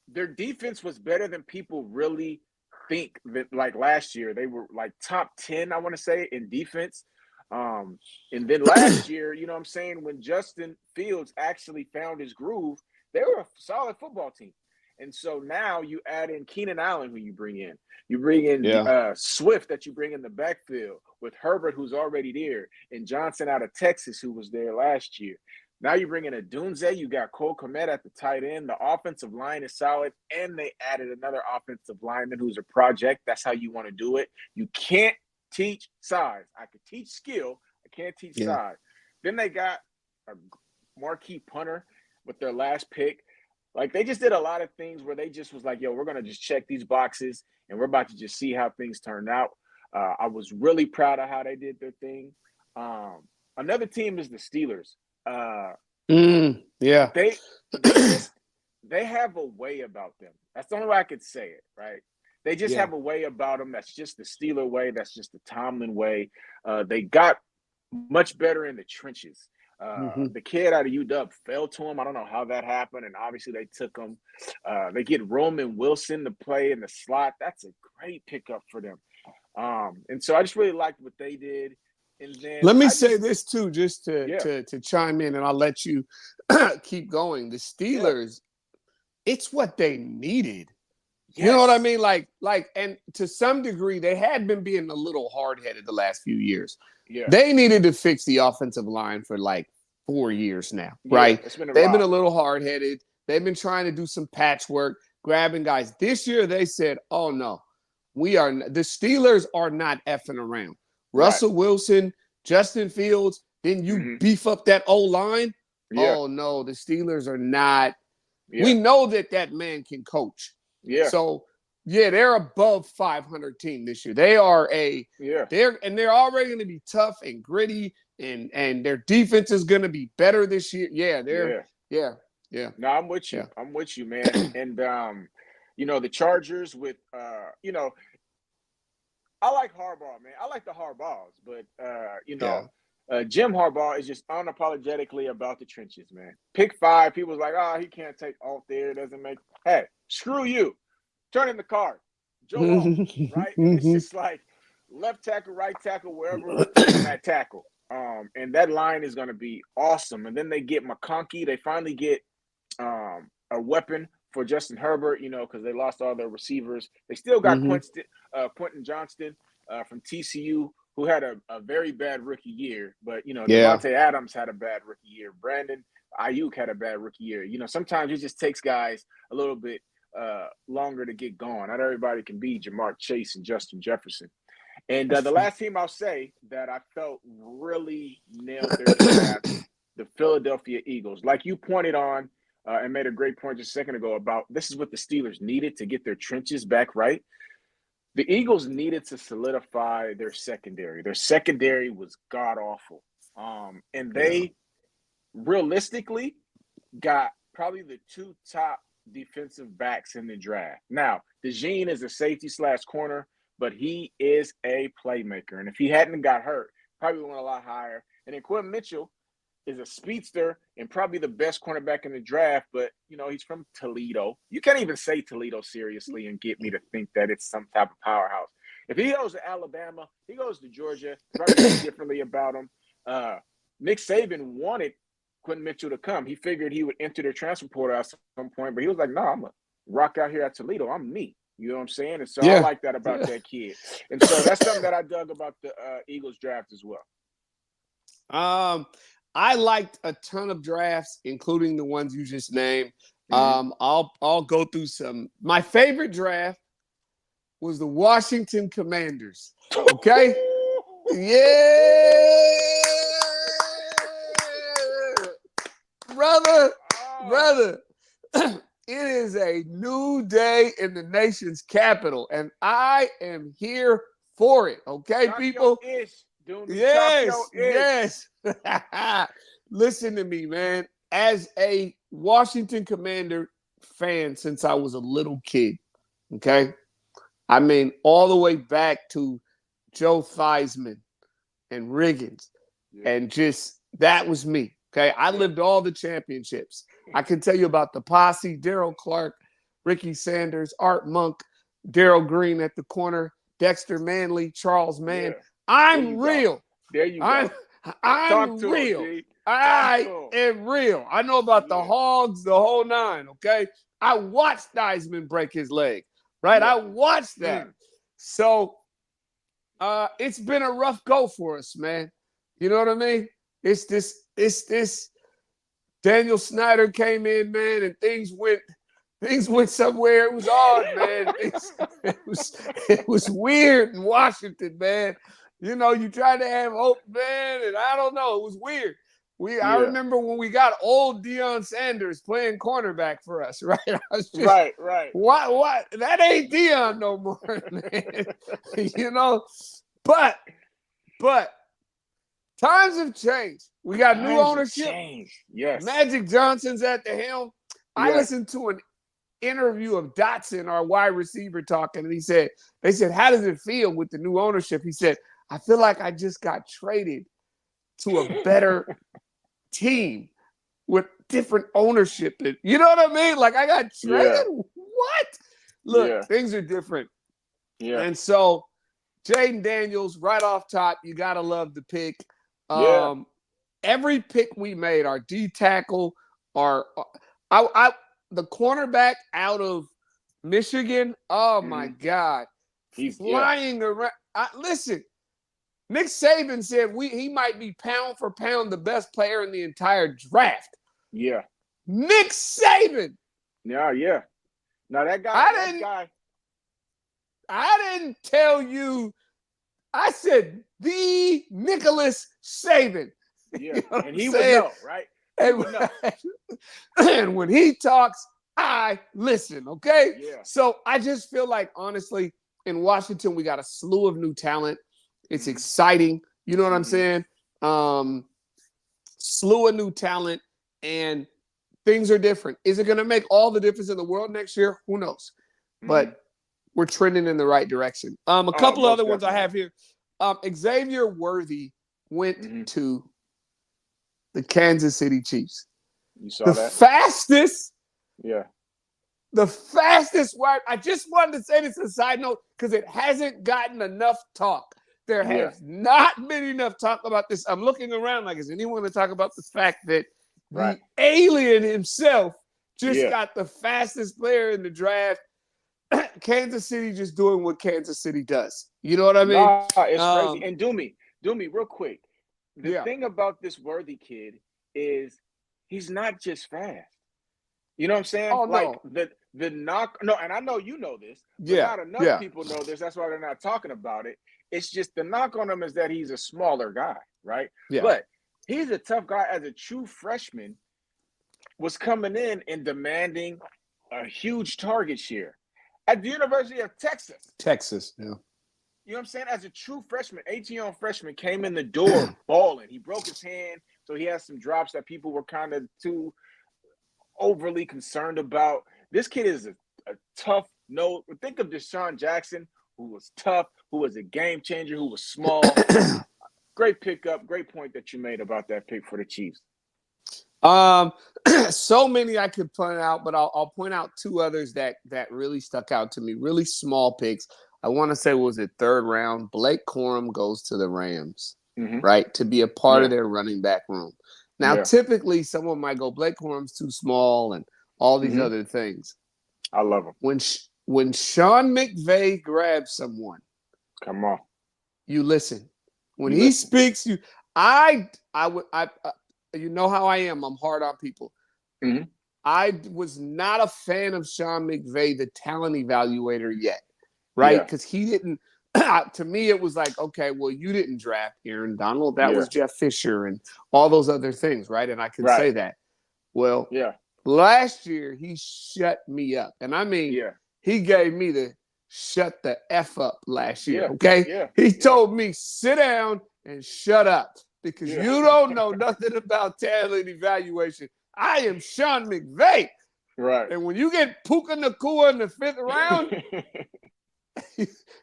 their defense was better than people really think that like last year. They were like top 10, I want to say, in defense. Um, and then last year, you know what I'm saying, when Justin Fields actually found his groove, they were a solid football team. And so now you add in Keenan Allen, who you bring in. You bring in Yeah. Swift that you bring in the backfield with Herbert, who's already there, and Johnson out of Texas, who was there last year. Now you bring in a Dunze. You got Cole Kmet at the tight end. The offensive line is solid, and they added another offensive lineman who's a project. That's how you want to do it. You can't teach size. I could teach skill. I can't teach Yeah. size. Then they got a marquee punter with their last pick. Like they just did a lot of things where they just was like, yo, we're gonna just check these boxes and we're about to just see how things turn out. I was really proud of how they did their thing. Another team is the Steelers. Yeah. They have a way about them. That's the only way I could say it, right? They just Yeah. have a way about them. That's just the Steeler way. That's just the Tomlin way. They got much better in the trenches. Mhm. The kid out of UW fell to him. I don't know how that happened, and obviously they took him. They get Roman Wilson to play in the slot. That's a great pickup for them. And so I just really liked what they did. And then Let me I say just, this too, just yeah, to chime in, and I'll let you keep going. The yeah, Steelers, it's what they needed. You know what I yes, mean? And to some degree, they had been being a little hard headed the last few years. yeah, They needed to fix the offensive line for like 4 years now, yeah. right? It's been a They've been a while. little hard headed. They've been trying to do some patchwork, grabbing guys. This year, they said, "Oh no, the Steelers are not effing around." Right. Russell Wilson, Justin Fields, then you Hmm. beef up that O line. Yeah, Oh no, the Steelers are not. We yeah, know that man can coach. yeah, So yeah, they're above 500 team this year. They are yeah, they're already going to be tough and gritty, and their defense is going to be better this year. Yeah, yeah. yeah, yeah, No, I'm with you. yeah, I'm with you, man. And the Chargers with I like Harbaugh, man. I like the Harbaughs, but yeah. Jim Harbaugh is just unapologetically about the trenches, man. Pick 5, people was like, oh, he can't take off there. It doesn't make. Hey, screw you. Turn in the card. Joe Alt, right? And it's just like left tackle, right tackle, wherever that tackle. And that line is going to be awesome. And then they get McConkey. They finally get a weapon for Justin Herbert, because they lost all their receivers. They still got Quentin Johnston from TCU, who had a very bad rookie year. But, Devontae Adams had a bad rookie year. Brandon Ayuk had a bad rookie year. Sometimes it just takes guys a little bit longer to get going. Not everybody can be Jamar Chase and Justin Jefferson. And the last team I'll say that I felt really nailed their draft, the Philadelphia Eagles. Like you pointed on and made a great point just a second ago about this is what the Steelers needed to get their trenches back right. The Eagles needed to solidify their secondary. Their secondary was god-awful. And they realistically got probably the 2 top defensive backs in the draft. Now, DeJean is a safety/corner, but he is a playmaker. And if he hadn't got hurt, probably went a lot higher. And then Quinn Mitchell is a speedster and probably the best cornerback in the draft, but, he's from Toledo. You can't even say Toledo seriously and get me to think that it's some type of powerhouse. If he goes to Alabama, he goes to Georgia, probably think differently about him. Nick Saban wanted Quentin Mitchell to come. He figured he would enter the transfer portal at some point, but he was like, no, I'm going to rock out here at Toledo. I'm me. You know what I'm saying? And so I like that about that kid. And so that's something that I dug about the Eagles draft as well. I liked a ton of drafts, including the ones you just named. I'll go through some. My favorite draft was the Washington Commanders. Okay? Yeah. Brother. It is a new day in the nation's capital, and I am here for it. Okay, people? Yes. Listen to me, man. As a Washington Commander fan since I was a little kid, okay? I mean, all the way back to Joe Theismann and Riggins, and just that was me. Okay, I lived all the championships. I can tell you about the posse: Daryl Clark, Ricky Sanders, Art Monk, Darryl Green at the corner, Dexter Manley, Charles Mann. Yeah. I'm real. There you go. I'm real. I am real. I know about the Hogs, the whole 9, okay? I watched Theismann break his leg, right? I watched that. So it's been a rough go for us, man. You know what I mean? It's this. Daniel Snyder came in, man, and things went somewhere. It was odd, man. It was weird in Washington, man. You tried to have hope, man, and I don't know. It was weird. I remember when we got old Deion Sanders playing cornerback for us, right? I was just, right. What? That ain't Deion no more, man. But times have changed. We got new ownership. Yes. Magic Johnson's at the helm. I listened to an interview of Dotson, our wide receiver, talking, and they said, how does it feel with the new ownership? He said, I feel like I just got traded to a better team with different ownership. You know what I mean? Like I got traded? Yeah. What? Look, things are different. Yeah. And so Jaden Daniels, right off top, you got to love the pick. Every pick we made, our D tackle, the cornerback out of Michigan, oh my God. He's flying around. Listen, Nick Saban said he might be pound for pound the best player in the entire draft. Yeah. Nick Saban. Yeah. Now that guy. I didn't tell you. I said the Nicholas Saban. Yeah, you know and he would know, right? And when he talks, I listen, okay? Yeah. So I just feel like, honestly, in Washington, we got a slew of new talent. It's exciting. You know what I'm saying? Slew of new talent, and things are different. Is it going to make all the difference in the world next year? Who knows? But we're trending in the right direction. A couple of other ones I have here. Xavier Worthy went to the Kansas City Chiefs. You saw The that? fastest. Yeah. The fastest wide. I just wanted to say this as a side note because it hasn't gotten enough talk. There has not been enough talk about this. I'm looking around like, is anyone going to talk about the fact that the alien himself just got the fastest player in the draft? Kansas City just doing what Kansas City does. You know what I mean? Nah, it's crazy. And do me real quick. The thing about this Worthy kid is he's not just fast. You know what I'm saying? Oh, like no. the knock. No, and I know you know this, but not enough people know this. That's why they're not talking about it. It's just the knock on him is that he's a smaller guy, right? Yeah. But he's a tough guy as a true freshman, was coming in and demanding a huge target share at the University of Texas. Texas, yeah. You know what I'm saying? As a true freshman, 18-year-old freshman came in the door balling. He broke his hand, so he had some drops that people were kind of too overly concerned about. This kid is a tough no. Think of Deshaun Jackson, who was tough, who was a game changer, who was small. Great pickup, great point that you made about that pick for the Chiefs. So many I could point out, but I'll point out two others that really stuck out to me. Really small picks. I want to say, was it third round? Blake Corum goes to the Rams, right, to be a part of their running back room. Now, typically, someone might go, Blake Corum's too small and all these other things. I love him. When Sean McVay grabs someone, come on, you listen. When he speaks, you know how I am. I'm hard on people. I was not a fan of Sean McVay, the talent evaluator, yet, right? Because he didn't. To me, it was like, okay, well, you didn't draft Aaron Donald. That was Jeff Fisher and all those other things, right? And I can say that. Well, last year he shut me up, and I mean, he gave me the shut the F up last year. Okay, he told me sit down and shut up because you don't know nothing about talent evaluation. I am Sean McVay, right? And when you get Puka Nacua in the 5th round.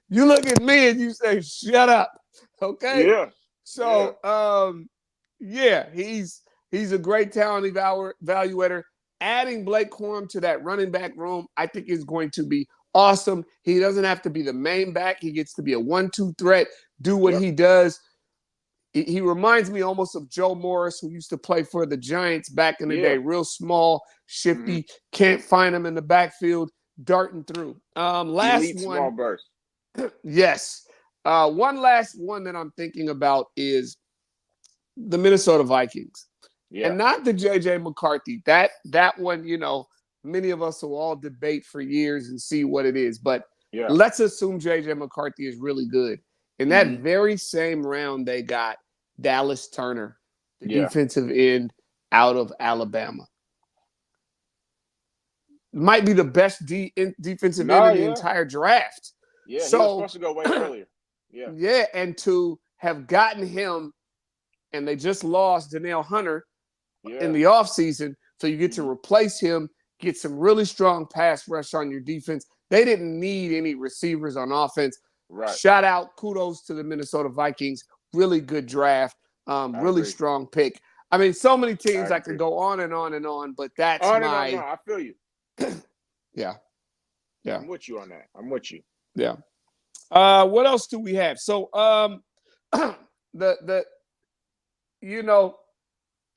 You look at me and you say, shut up. Okay? Yeah. So, he's a great talent evaluator. Adding Blake Corum to that running back room, I think is going to be awesome. He doesn't have to be the main back. He gets to be a 1-2 threat, do what he does. He reminds me almost of Joe Morris, who used to play for the Giants back in the day. Real small, shifty, can't find him in the backfield. Darting through. Last elite one. Small burst. Yes. One last one that I'm thinking about is the Minnesota Vikings. Yeah. And not the J.J. McCarthy. That one, many of us will all debate for years and see what it is. But let's assume J.J. McCarthy is really good. In that very same round, they got Dallas Turner, the defensive end out of Alabama. Might be the best defensive end in the entire draft. Yeah, so, he was supposed to go way earlier. Yeah, and to have gotten him, and they just lost Danielle Hunter in the offseason, so you get to replace him, get some really strong pass rush on your defense. They didn't need any receivers on offense. Right. Shout out, kudos to the Minnesota Vikings. Really good draft. Really strong pick. I mean, so many teams I could go on and on and on, but that's I feel you. Yeah. I'm with you on that. I'm with you. Yeah. What else do we have? So I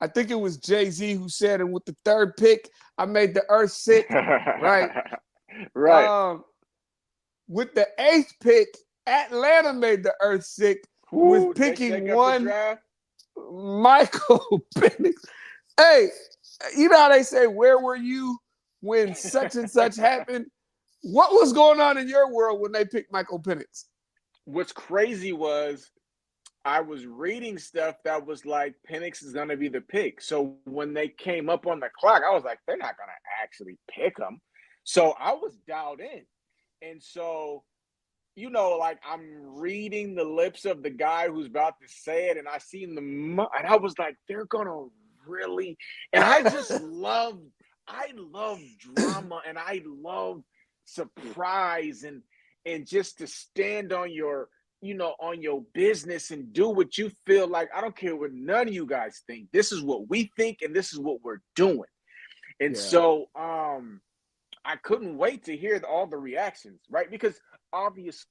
think it was Jay-Z who said, and with the third pick, I made the earth sick. Right. Right. With the 8th pick, Atlanta made the earth sick with picking one Michael Penix. Hey, you know how they say, where were you when such and such happened? What was going on in your world when they picked Michael Penix? What's crazy was I was reading stuff that was like Penix is going to be the pick. So when they came up on the clock, I was like, they're not going to actually pick him. So I was dialed in. And so, I'm reading the lips of the guy who's about to say it, and I seen and I was like, they're going to really. And I just love drama, and I love surprise and just to stand on your on your business and do what you feel like. I don't care what none of you guys think. This is what we think, and this is what we're doing. And so I couldn't wait to hear all the reactions, right? Because obviously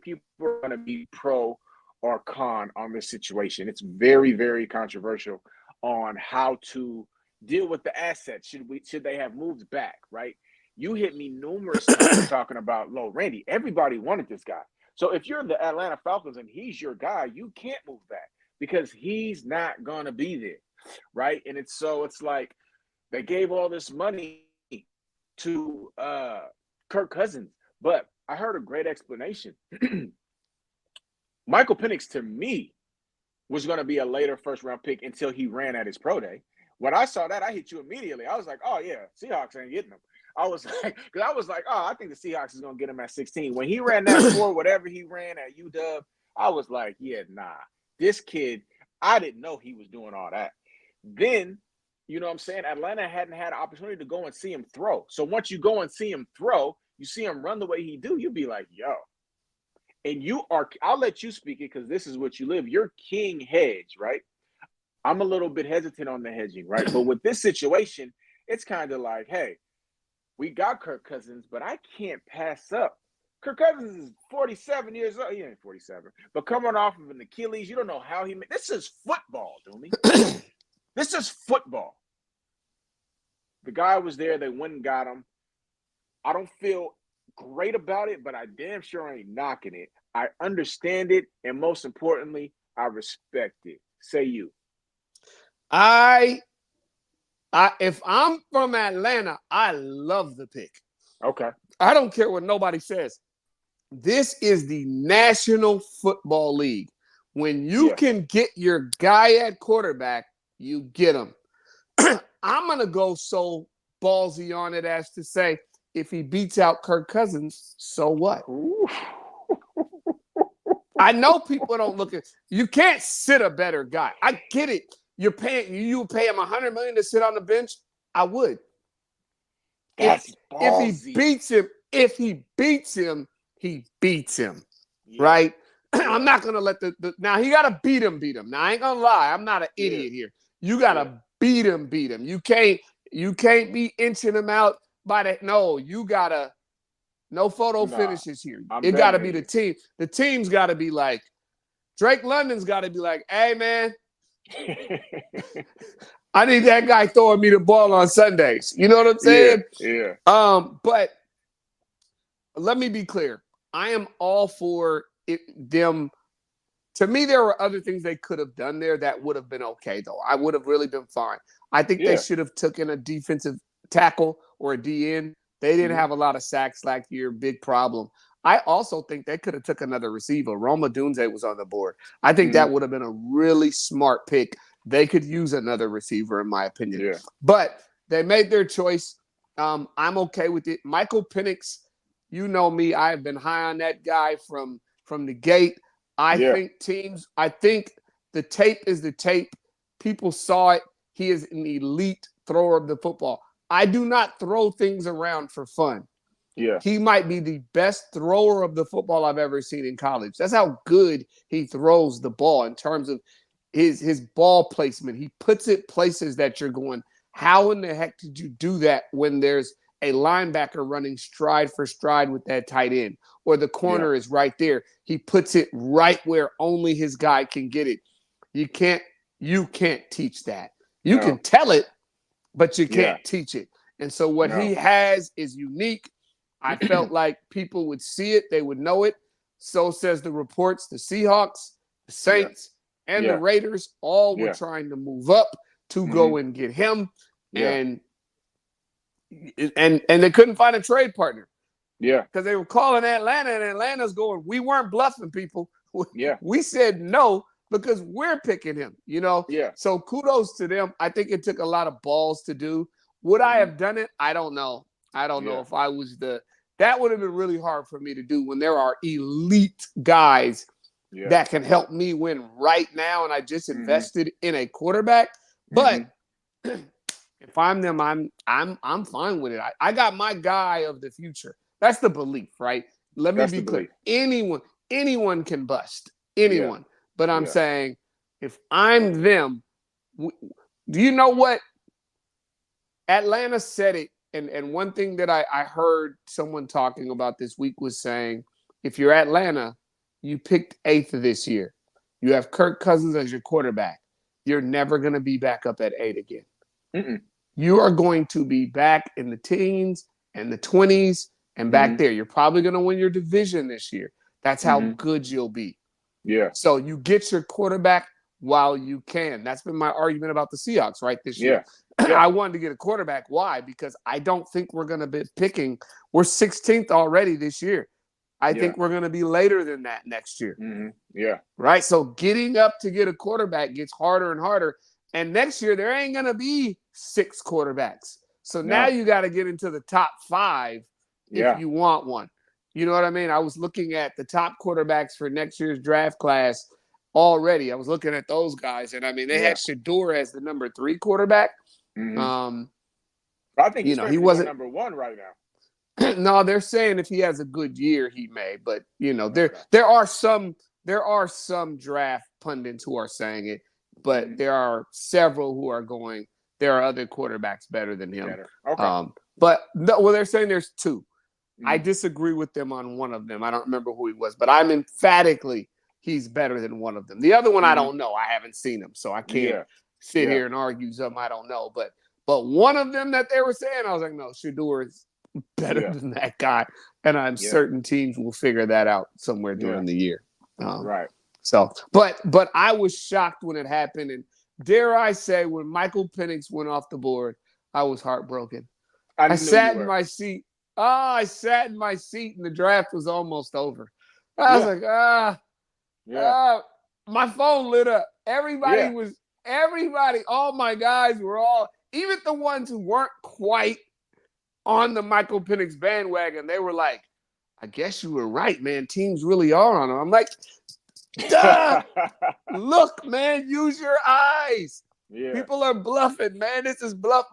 people are going to be pro or con on this situation. It's very, very controversial on how to deal with the assets. Should they have moved back, right? You hit me numerous times talking about Low Randy. Everybody wanted this guy. So if you're the Atlanta Falcons and he's your guy, you can't move back because he's not going to be there, right? And it's like they gave all this money to Kirk Cousins, but I heard a great explanation. Michael Penix, to me, was going to be a later first-round pick until he ran at his pro day. When I saw that, I hit you immediately. I was like, oh, yeah, Seahawks ain't getting him. I was like, oh, I think the Seahawks is going to get him at 16. When he ran that for whatever he ran at UW, I was like, yeah, nah. This kid, I didn't know he was doing all that. Then, you know what I'm saying? Atlanta hadn't had an opportunity to go and see him throw. So once you go and see him throw, you see him run the way he do, you'd be like, yo. And I'll let you speak it because this is what you live. You're king hedge, right? I'm a little bit hesitant on the hedging, right? But with this situation, it's kind of like, hey, we got Kirk Cousins, but I can't pass up. Kirk Cousins is 47 years old. He ain't 47. But coming off of an Achilles, you don't know how he made. This is football, Doomy. This is football. The guy was there. They went and got him. I don't feel great about it, but I damn sure ain't knocking it. I understand it, and most importantly, I respect it. Say you. If I'm from Atlanta, I love the pick. Okay. I don't care what nobody says. This is the National Football League. When you can get your guy at quarterback, you get him. I'm going to go so ballsy on it as to say, if he beats out Kirk Cousins, so what? I know people don't look at – you can't sit a better guy. I get it. You pay him $100 million to sit on the bench? I would. That's if he beats him, he beats him. Yeah. Right? I'm not gonna let now he gotta beat him. Now I ain't gonna lie, I'm not an idiot here. You gotta beat him. You can't be inching him out by that. No, you gotta no photo finishes here. It gotta be the team. The team's gotta be like Drake London's gotta be like, hey man. I need that guy throwing me the ball on Sundays. You know what I'm saying? Yeah. But let me be clear. I am all for them. To me, there were other things they could have done there that would have been okay, though. I would have really been fine. I think they should have taken a defensive tackle or a DN. They didn't have a lot of sacks last year. Big problem. I also think they could have took another receiver. Rome Odunze was on the board. I think that would have been a really smart pick. They could use another receiver, in my opinion. Yeah. But they made their choice. I'm okay with it. Michael Penix, you know me. I have been high on that guy from the gate. I think the tape is the tape. People saw it. He is an elite thrower of the football. I do not throw things around for fun. Yeah. He might be the best thrower of the football I've ever seen in college. That's how good he throws the ball in terms of his ball placement. He puts it places that you're going, how in the heck did you do that when there's a linebacker running stride for stride with that tight end, or the corner is right there? He puts it right where only his guy can get it. You can't teach that. You can tell it, but you can't teach it. And so what he has is unique. I felt like people would see it. They would know it. So says the reports. The Seahawks, the Saints, and the Raiders all were trying to move up to go and get him. And they couldn't find a trade partner. Yeah. Because they were calling Atlanta, and Atlanta's going, we weren't bluffing, people. Yeah. We said no because we're picking him, you know? Yeah. So kudos to them. I think it took a lot of balls to do. Would I have done it? I don't know. I don't know if I was that would have been really hard for me to do when there are elite guys that can help me win right now. And I just invested in a quarterback. But if I'm them, I'm fine with it. I got my guy of the future. That's the belief, right? Let me be clear. anyone can bust. Anyone. But I'm Yeah. saying if I'm them, do you know what? Atlanta said it. And one thing that I heard someone talking about this week was saying, if you're Atlanta, you picked 8th this year. You have Kirk Cousins as your quarterback. You're never going to be back up at 8 again. Mm-mm. You are going to be back in the teens and the 20s and back there. You're probably going to win your division this year. That's how good you'll be. Yeah. So you get your quarterback while you can. That's been my argument about the Seahawks, right, this year. I wanted to get a quarterback. Why? Because I don't think we're going to be picking. We're 16th already this year. I think we're going to be later than that next year. Yeah. Right? So getting up to get a quarterback gets harder and harder. And next year, there ain't going to be 6 quarterbacks. So now you got to get into the top 5 if you want one. You know what I mean? I was looking at the top quarterbacks for next year's draft class already. I was looking at those guys. And, I mean, they had Shedeur as the number 3 quarterback. I think he wasn't number 1 right now. No, they're saying if he has a good year, he may. But there are some draft pundits who are saying it, but there are several who are going. There are other quarterbacks better than him. But they're saying there's 2. I disagree with them on one of them. I don't remember who he was, but I'm emphatically he's better than one of them. The other one I don't know. I haven't seen him, so I can't sit here and argue something I don't know. But one of them that they were saying, I was like, no, Shedeur is better than that guy, and I'm certain teams will figure that out somewhere during the year. Right. So, but I was shocked when it happened, and dare I say, when Michael Penix went off the board, I was heartbroken. I sat in my seat. I sat in my seat, and the draft was almost over. I was like, my phone lit up. Everybody, all my guys were even the ones who weren't quite on the Michael Penix bandwagon, they were like, I guess you were right, man. Teams really are on him. I'm like, look, man, use your eyes. People are bluffing, man. This is bluff.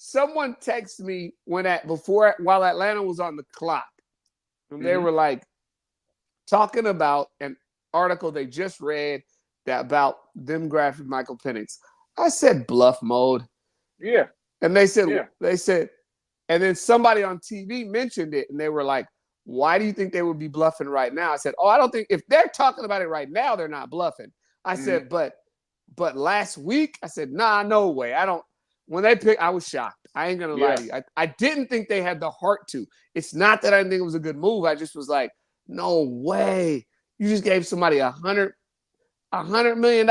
Someone texted me while Atlanta was on the clock. And they were like talking about an article they just read about them drafting Michael Penix. I said bluff mode. Yeah. And they said, and then somebody on TV mentioned it, and they were like, why do you think they would be bluffing right now? I said, I don't think if they're talking about it right now, they're not bluffing. I said, but last week, I said, nah, no way. When they picked, I was shocked. I ain't going to lie to you. I didn't think they had the heart to. It's not that I didn't think it was a good move. I just was like, no way. You just gave somebody $100 million?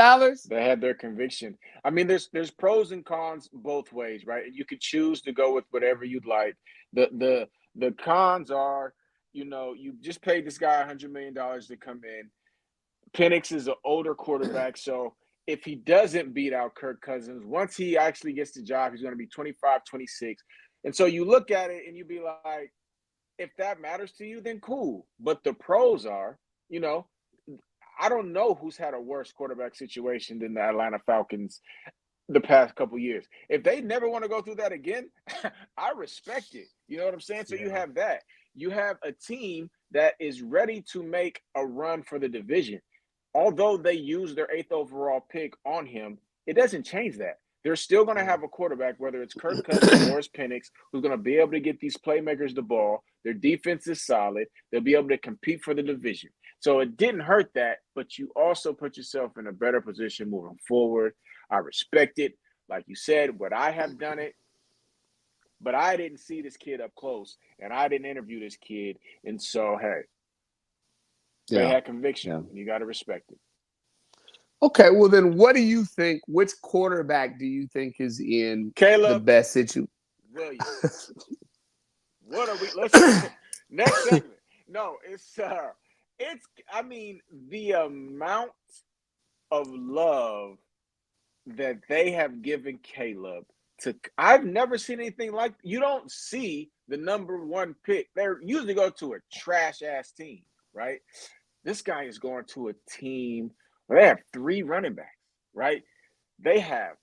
They had their conviction. I mean, there's pros and cons both ways, right? You could choose to go with whatever you'd like. The cons are, you just paid this guy $100 million to come in. Penix is an older quarterback, so if he doesn't beat out Kirk Cousins, once he actually gets the job, he's going to be 25, 26. And so you look at it and you be like, if that matters to you, then cool. But the pros are, I don't know who's had a worse quarterback situation than the Atlanta Falcons the past couple years. If they never want to go through that again, I respect it. You know what I'm saying? So you have that. You have a team that is ready to make a run for the division. Although they use their 8th overall pick on him, it doesn't change that. They're still going to have a quarterback, whether it's Kirk Cousins or it's Penix, who's going to be able to get these playmakers the ball. Their defense is solid. They'll be able to compete for the division. So it didn't hurt that, but you also put yourself in a better position moving forward. I respect it. Like you said, would I have done it? But I didn't see this kid up close, and I didn't interview this kid. And so, hey, they had conviction, and you got to respect it. Okay, well then, what do you think? Which quarterback do you think is in the best situation? Williams. What are we? Let's next segment. No, it's. I mean, the amount of love that they have given Caleb I've never seen anything like. You don't see the number 1 pick. They usually go to a trash ass team, right? This guy is going to a team where they have 3 running backs, right? They have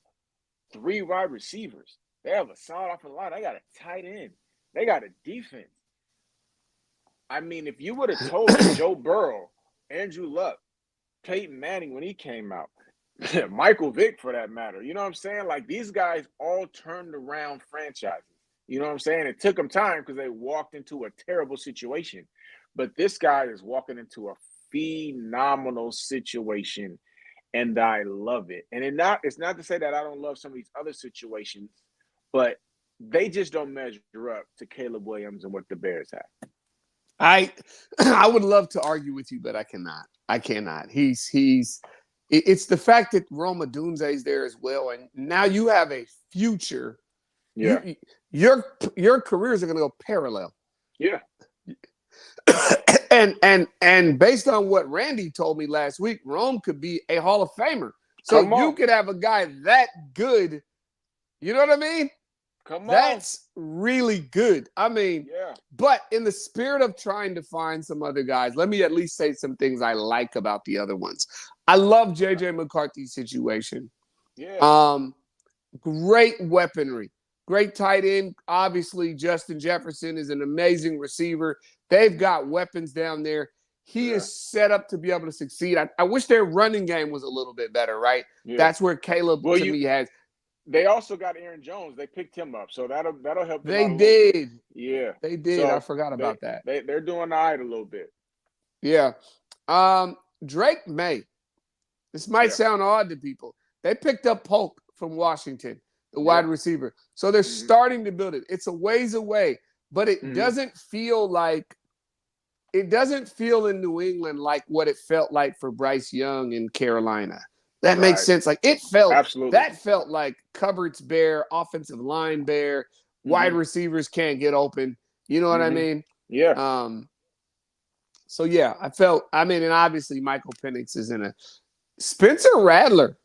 3 wide receivers. They have a solid offensive line. They got a tight end. They got a defense. I mean, if you would have told me Joe Burrow, Andrew Luck, Peyton Manning when he came out, Michael Vick for that matter, you know what I'm saying? Like these guys all turned around franchises. You know what I'm saying? It took them time because they walked into a terrible situation. But this guy is walking into a phenomenal situation, and I love it. And it's not to say that I don't love some of these other situations, but they just don't measure up to Caleb Williams and what the Bears have. I would love to argue with you, but I cannot. I cannot. It's the fact that Rome Odunze is there as well, and now you have a future. Yeah. Your careers are going to go parallel. Yeah. and based on what Randy told me last week, Rome could be a Hall of Famer. So you could have a guy that good. You know what I mean? That's really good. I mean, yeah. But in the spirit of trying to find some other guys, let me at least say some things I like about the other ones. I love JJ McCarthy's situation. Yeah. Great weaponry. Great tight end. Obviously, Justin Jefferson is an amazing receiver. They've got weapons down there. He is set up to be able to succeed. I wish their running game was a little bit better, right? Yeah. That's where Caleb, me, has. They also got Aaron Jones. They picked him up, so that'll help them. They did. Yeah, they did. So I forgot about that. They're doing all right a little bit. Yeah. Drake May. This might sound odd to people. They picked up Polk from Washington, the wide receiver. So they're starting to build it. It's a ways away, but it doesn't feel in New England like what it felt like for Bryce Young in Carolina. That makes sense. Like it felt like cupboards bare, offensive line bare, wide receivers can't get open. You know what I mean? Yeah. So yeah, and obviously Michael Penix is in a Spencer Rattler.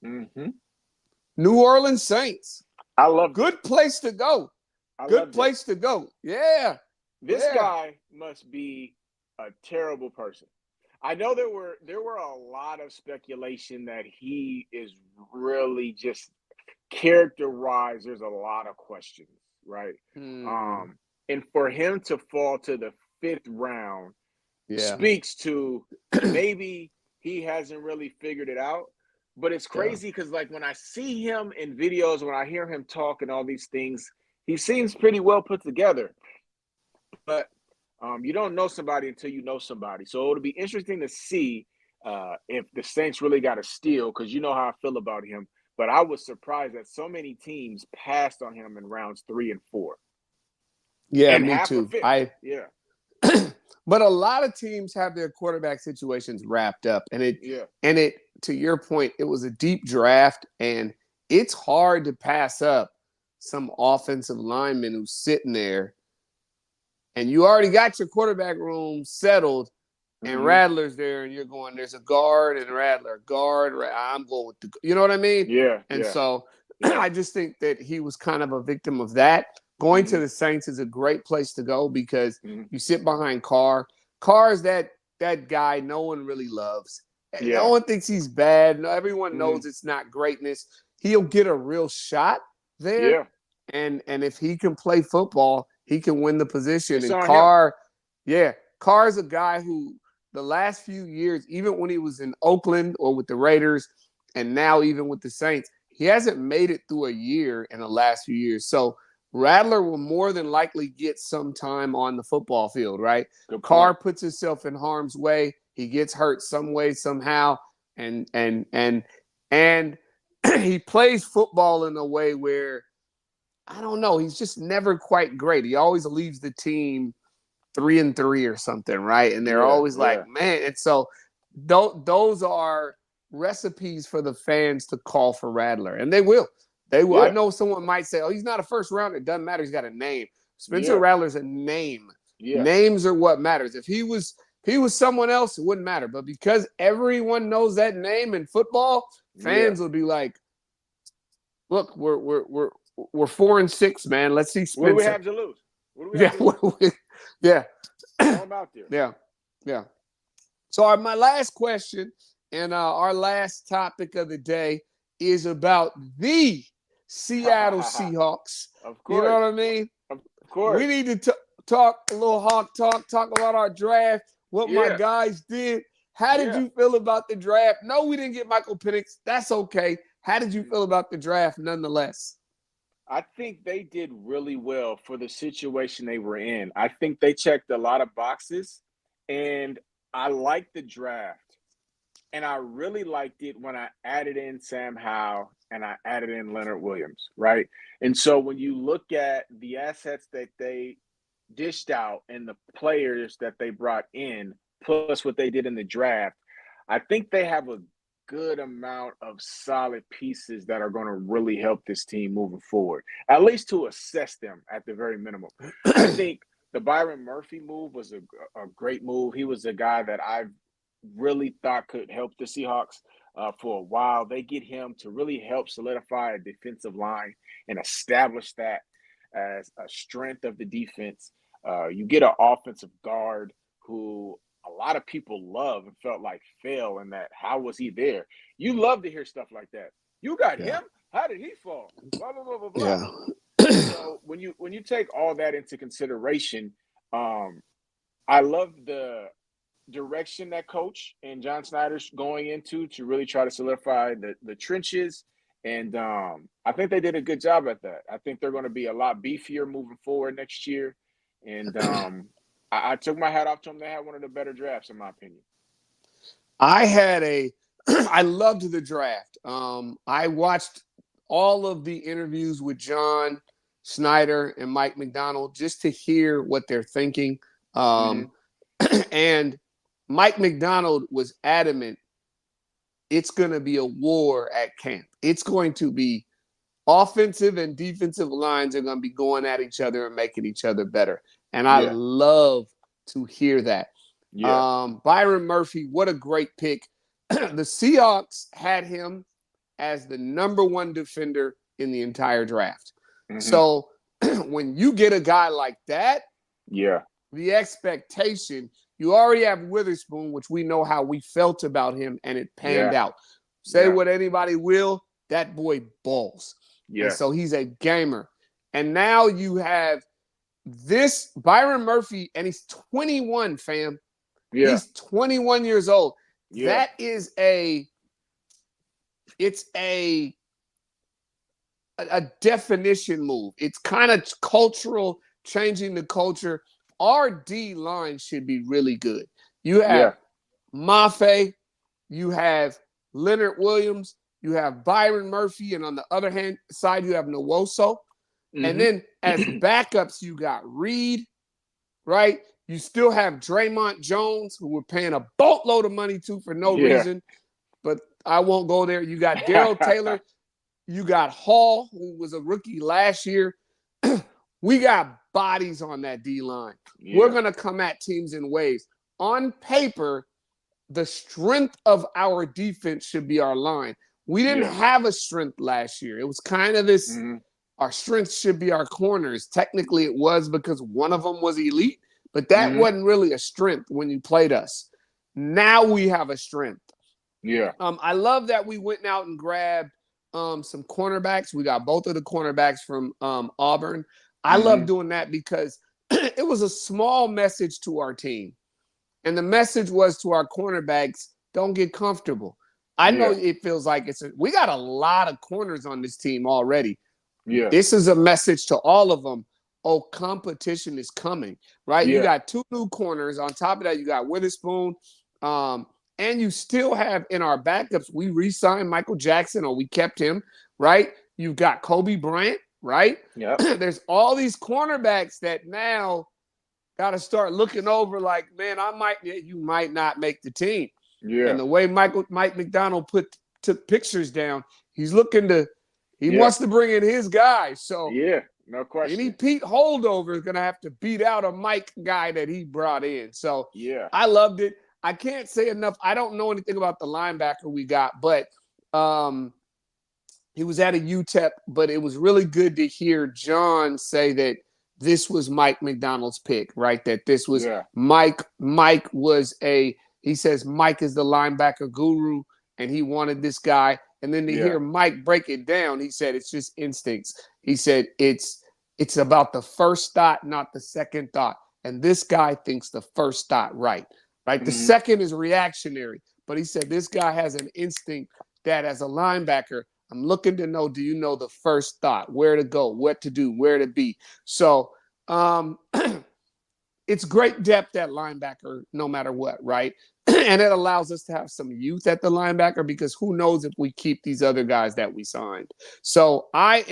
New Orleans Saints. I love good place to go. Good place to go. Yeah. This guy must be a terrible person. I know there were a lot of speculation that he is really just character-wise. There's a lot of questions, right? And for him to fall to the 5th round speaks to maybe he hasn't really figured it out. But it's crazy because, like, when I see him in videos, when I hear him talk and all these things, he seems pretty well put together. But you don't know somebody until you know somebody. So it'll be interesting to see if the Saints really got a steal, because you know how I feel about him. But I was surprised that so many teams passed on him in rounds 3 and 4. Yeah, and me too. But a lot of teams have their quarterback situations wrapped up, and it to your point, it was a deep draft, and it's hard to pass up some offensive lineman who's sitting there, and you already got your quarterback room settled, and Rattler's there, and you're going, there's a guard and Rattler, I'm going with you know what I mean? Yeah. And so I just think that he was kind of a victim of that. Going to the Saints is a great place to go because you sit behind Carr. Carr is that guy no one really loves. No one thinks he's bad. Everyone knows it's not greatness. He'll get a real shot there. And if he can play football, he can win the position. And Carr's a guy who the last few years, even when he was in Oakland or with the Raiders, and now even with the Saints, he hasn't made it through a year in the last few years. So Rattler will more than likely get some time on the football field, right? Carr puts himself in harm's way. He gets hurt some way, somehow, and he plays football in a way where, I don't know, he's just never quite great. He always leaves the team 3-3 or something, right? And they're always like, man. And so those are recipes for the fans to call for Rattler, and they will. They will. I know someone might say, oh, he's not a first rounder. It doesn't matter. He's got a name. Spencer Rattler's a name. Names are what matters. If he was someone else, it wouldn't matter. But because everyone knows that name in football, fans will be like, look, we're 4-6, man. Let's see Spencer. What do we have to lose? All about there. Yeah. So my last question and our last topic of the day is about the Seattle Seahawks. Of course. You know what I mean? Of course. We need to talk a little Hawk talk about our draft, what my Yeah. guys did. How did Yeah. you feel about the draft? No, we didn't get Michael Penix. That's okay. How did you feel about the draft nonetheless? I think they did really well for the situation they were in. I think they checked a lot of boxes, and I liked the draft. And I really liked it when I added in Sam Howell and I added in Leonard Williams, right? And so when you look at the assets that they dished out and the players that they brought in, plus what they did in the draft, I think they have a good amount of solid pieces that are going to really help this team moving forward, at least to assess them at the very minimum. I think the Byron Murphy move was a great move. He was a guy that I've really thought could help the Seahawks for a while. They get him to really help solidify a defensive line and establish that as a strength of the defense. You get an offensive guard who a lot of people love and felt like fail, and that how was he there? You love to hear stuff like that. You got him? How did he fall? Blah blah blah blah blah. Yeah. So when you take all that into consideration, I love the direction that coach and John Snyder's going into to really try to solidify the trenches. And I think they did a good job at that. I think they're going to be a lot beefier moving forward next year. And I took my hat off to them. They had one of the better drafts, in my opinion. I loved the draft. I watched all of the interviews with John Snyder and Mike Macdonald just to hear what they're thinking. And Mike Macdonald was adamant it's going to be a war at camp. It's going to be offensive and defensive lines are going to be going at each other and making each other better. And I love to hear that. Yeah. Byron Murphy, what a great pick. The Seahawks had him as the number one defender in the entire draft. So when you get a guy like that, the expectation, you already have Witherspoon, which we know how we felt about him, and it panned out. Say what anybody will, that boy balls. And so he's a gamer. And now you have this Byron Murphy, and he's 21, fam. He's 21 years old. That is it's a definition move. It's kind of cultural, changing the culture. Our D line should be really good. You have Mafe, you have Leonard Williams, you have Byron Murphy, and on the other hand side, you have Nwosu. And then as backups, you got Reed, right? You still have Draymond Jones, who we're paying a boatload of money to for no reason, but I won't go there. You got Darrell Taylor. You got Hall, who was a rookie last year. We got bodies on that D-line. We're going to come at teams in waves. On paper, the strength of our defense should be our line. We didn't have a strength last year. It was kind of this, our strength should be our corners. Technically, it was because one of them was elite, but that wasn't really a strength when you played us. Now we have a strength. I love that we went out and grabbed some cornerbacks. We got both of the cornerbacks from Auburn. I love doing that because it was a small message to our team. And the message was to our cornerbacks, don't get comfortable. I know it feels like we got a lot of corners on this team already. This is a message to all of them. Oh, competition is coming, right? You got two new corners. On top of that, you got Witherspoon. And you still have in our backups, we re-signed Michael Jackson, or we kept him, right? You've got Kobe Bryant, right? There's all these cornerbacks that now got to start looking over like, man, you might not make the team. And the way Mike Macdonald took pictures down, he wants to bring in his guys. So no question. Any Pete holdover is going to have to beat out a Mike guy that he brought in. So I loved it. I can't say enough. I don't know anything about the linebacker we got, but he was at a UTEP, but it was really good to hear John say that this was Mike Macdonald's pick, right? That this was Mike. Mike was he says Mike is the linebacker guru, and he wanted this guy. And then to hear Mike break it down, he said it's just instincts. He said it's It's about the first thought, not the second thought. And this guy thinks the first thought right? The second is reactionary. But he said this guy has an instinct that as a linebacker, I'm looking to know, do you know the first thought, where to go, what to do, where to be? So it's great depth at linebacker no matter what, right? And it allows us to have some youth at the linebacker because who knows if we keep these other guys that we signed. So I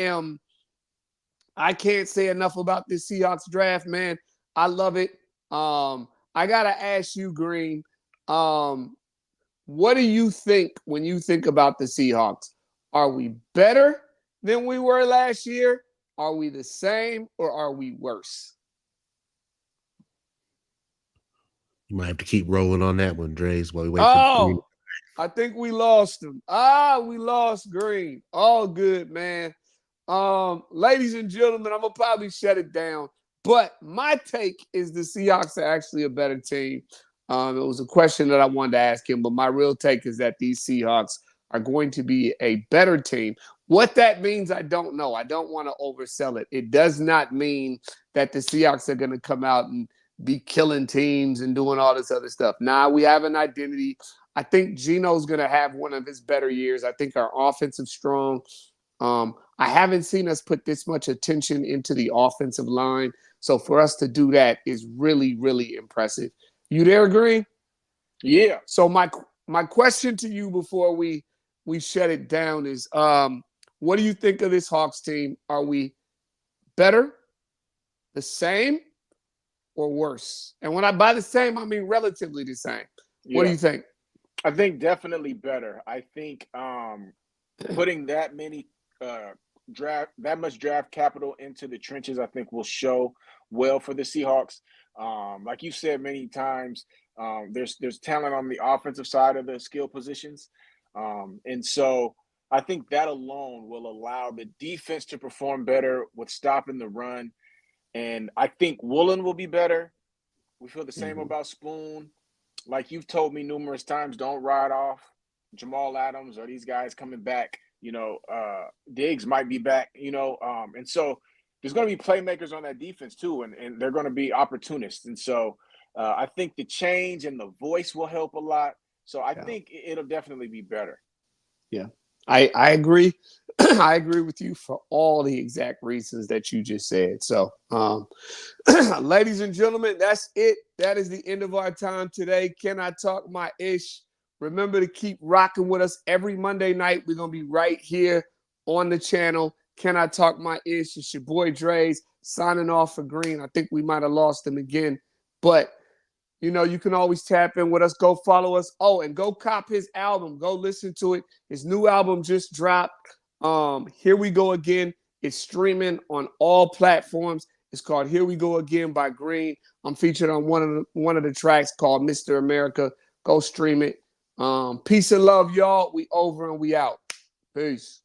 can't say enough about this Seahawks draft, man. I love it. I got to ask you, Green, what do you think when you think about the Seahawks? Are we better than we were last year? Are we the same or are we worse? You might have to keep rolling on that one, Dre's, while we wait for Green. I think we lost him. We lost Green. All good, man. Ladies and gentlemen, I'm gonna probably shut it down. But my take is the Seahawks are actually a better team. It was a question that I wanted to ask him, but my real take is that these Seahawks are going to be a better team. What that means, I don't know. I don't want to oversell it. It does not mean that the Seahawks are going to come out and be killing teams and doing all this other stuff. Nah, we have an identity. I think Geno's going to have one of his better years. I think our offensive strong. I haven't seen us put this much attention into the offensive line. So for us to do that is really, really impressive. You there, Green? Yeah. So my question to you before we shut it down is, what do you think of this Hawks team? Are we better, the same, or worse? And when I by the same, I mean relatively the same. Yeah. What do you think? I think definitely better. I think putting that much draft capital into the trenches, I think will show well for the Seahawks. Like you said many times, there's talent on the offensive side of the skill positions. And so I think that alone will allow the defense to perform better with stopping the run. And I think Woolen will be better. We feel the same about Spoon. Like you've told me numerous times, don't ride off Jamal Adams or these guys coming back. Diggs might be back, and so there's going to be playmakers on that defense too, and they're going to be opportunists. And so I think the change and the voice will help a lot. So I think it'll definitely be better. Yeah, I agree. I agree with you for all the exact reasons that you just said. So, ladies and gentlemen, that's it. That is the end of our time today. Can I talk my ish? Remember to keep rocking with us every Monday night. We're going to be right here on the channel. Can I talk my ish? It's your boy Dre's signing off for Green. I think we might have lost him again. But, you can always tap in with us. Go follow us. Oh, and go cop his album. Go listen to it. His new album just dropped. Here We Go Again. It's streaming on all platforms. It's called Here We Go Again by Green. I'm featured on one of the tracks called Mr. America. Go stream it. Peace and love, y'all. We over and we out. Peace.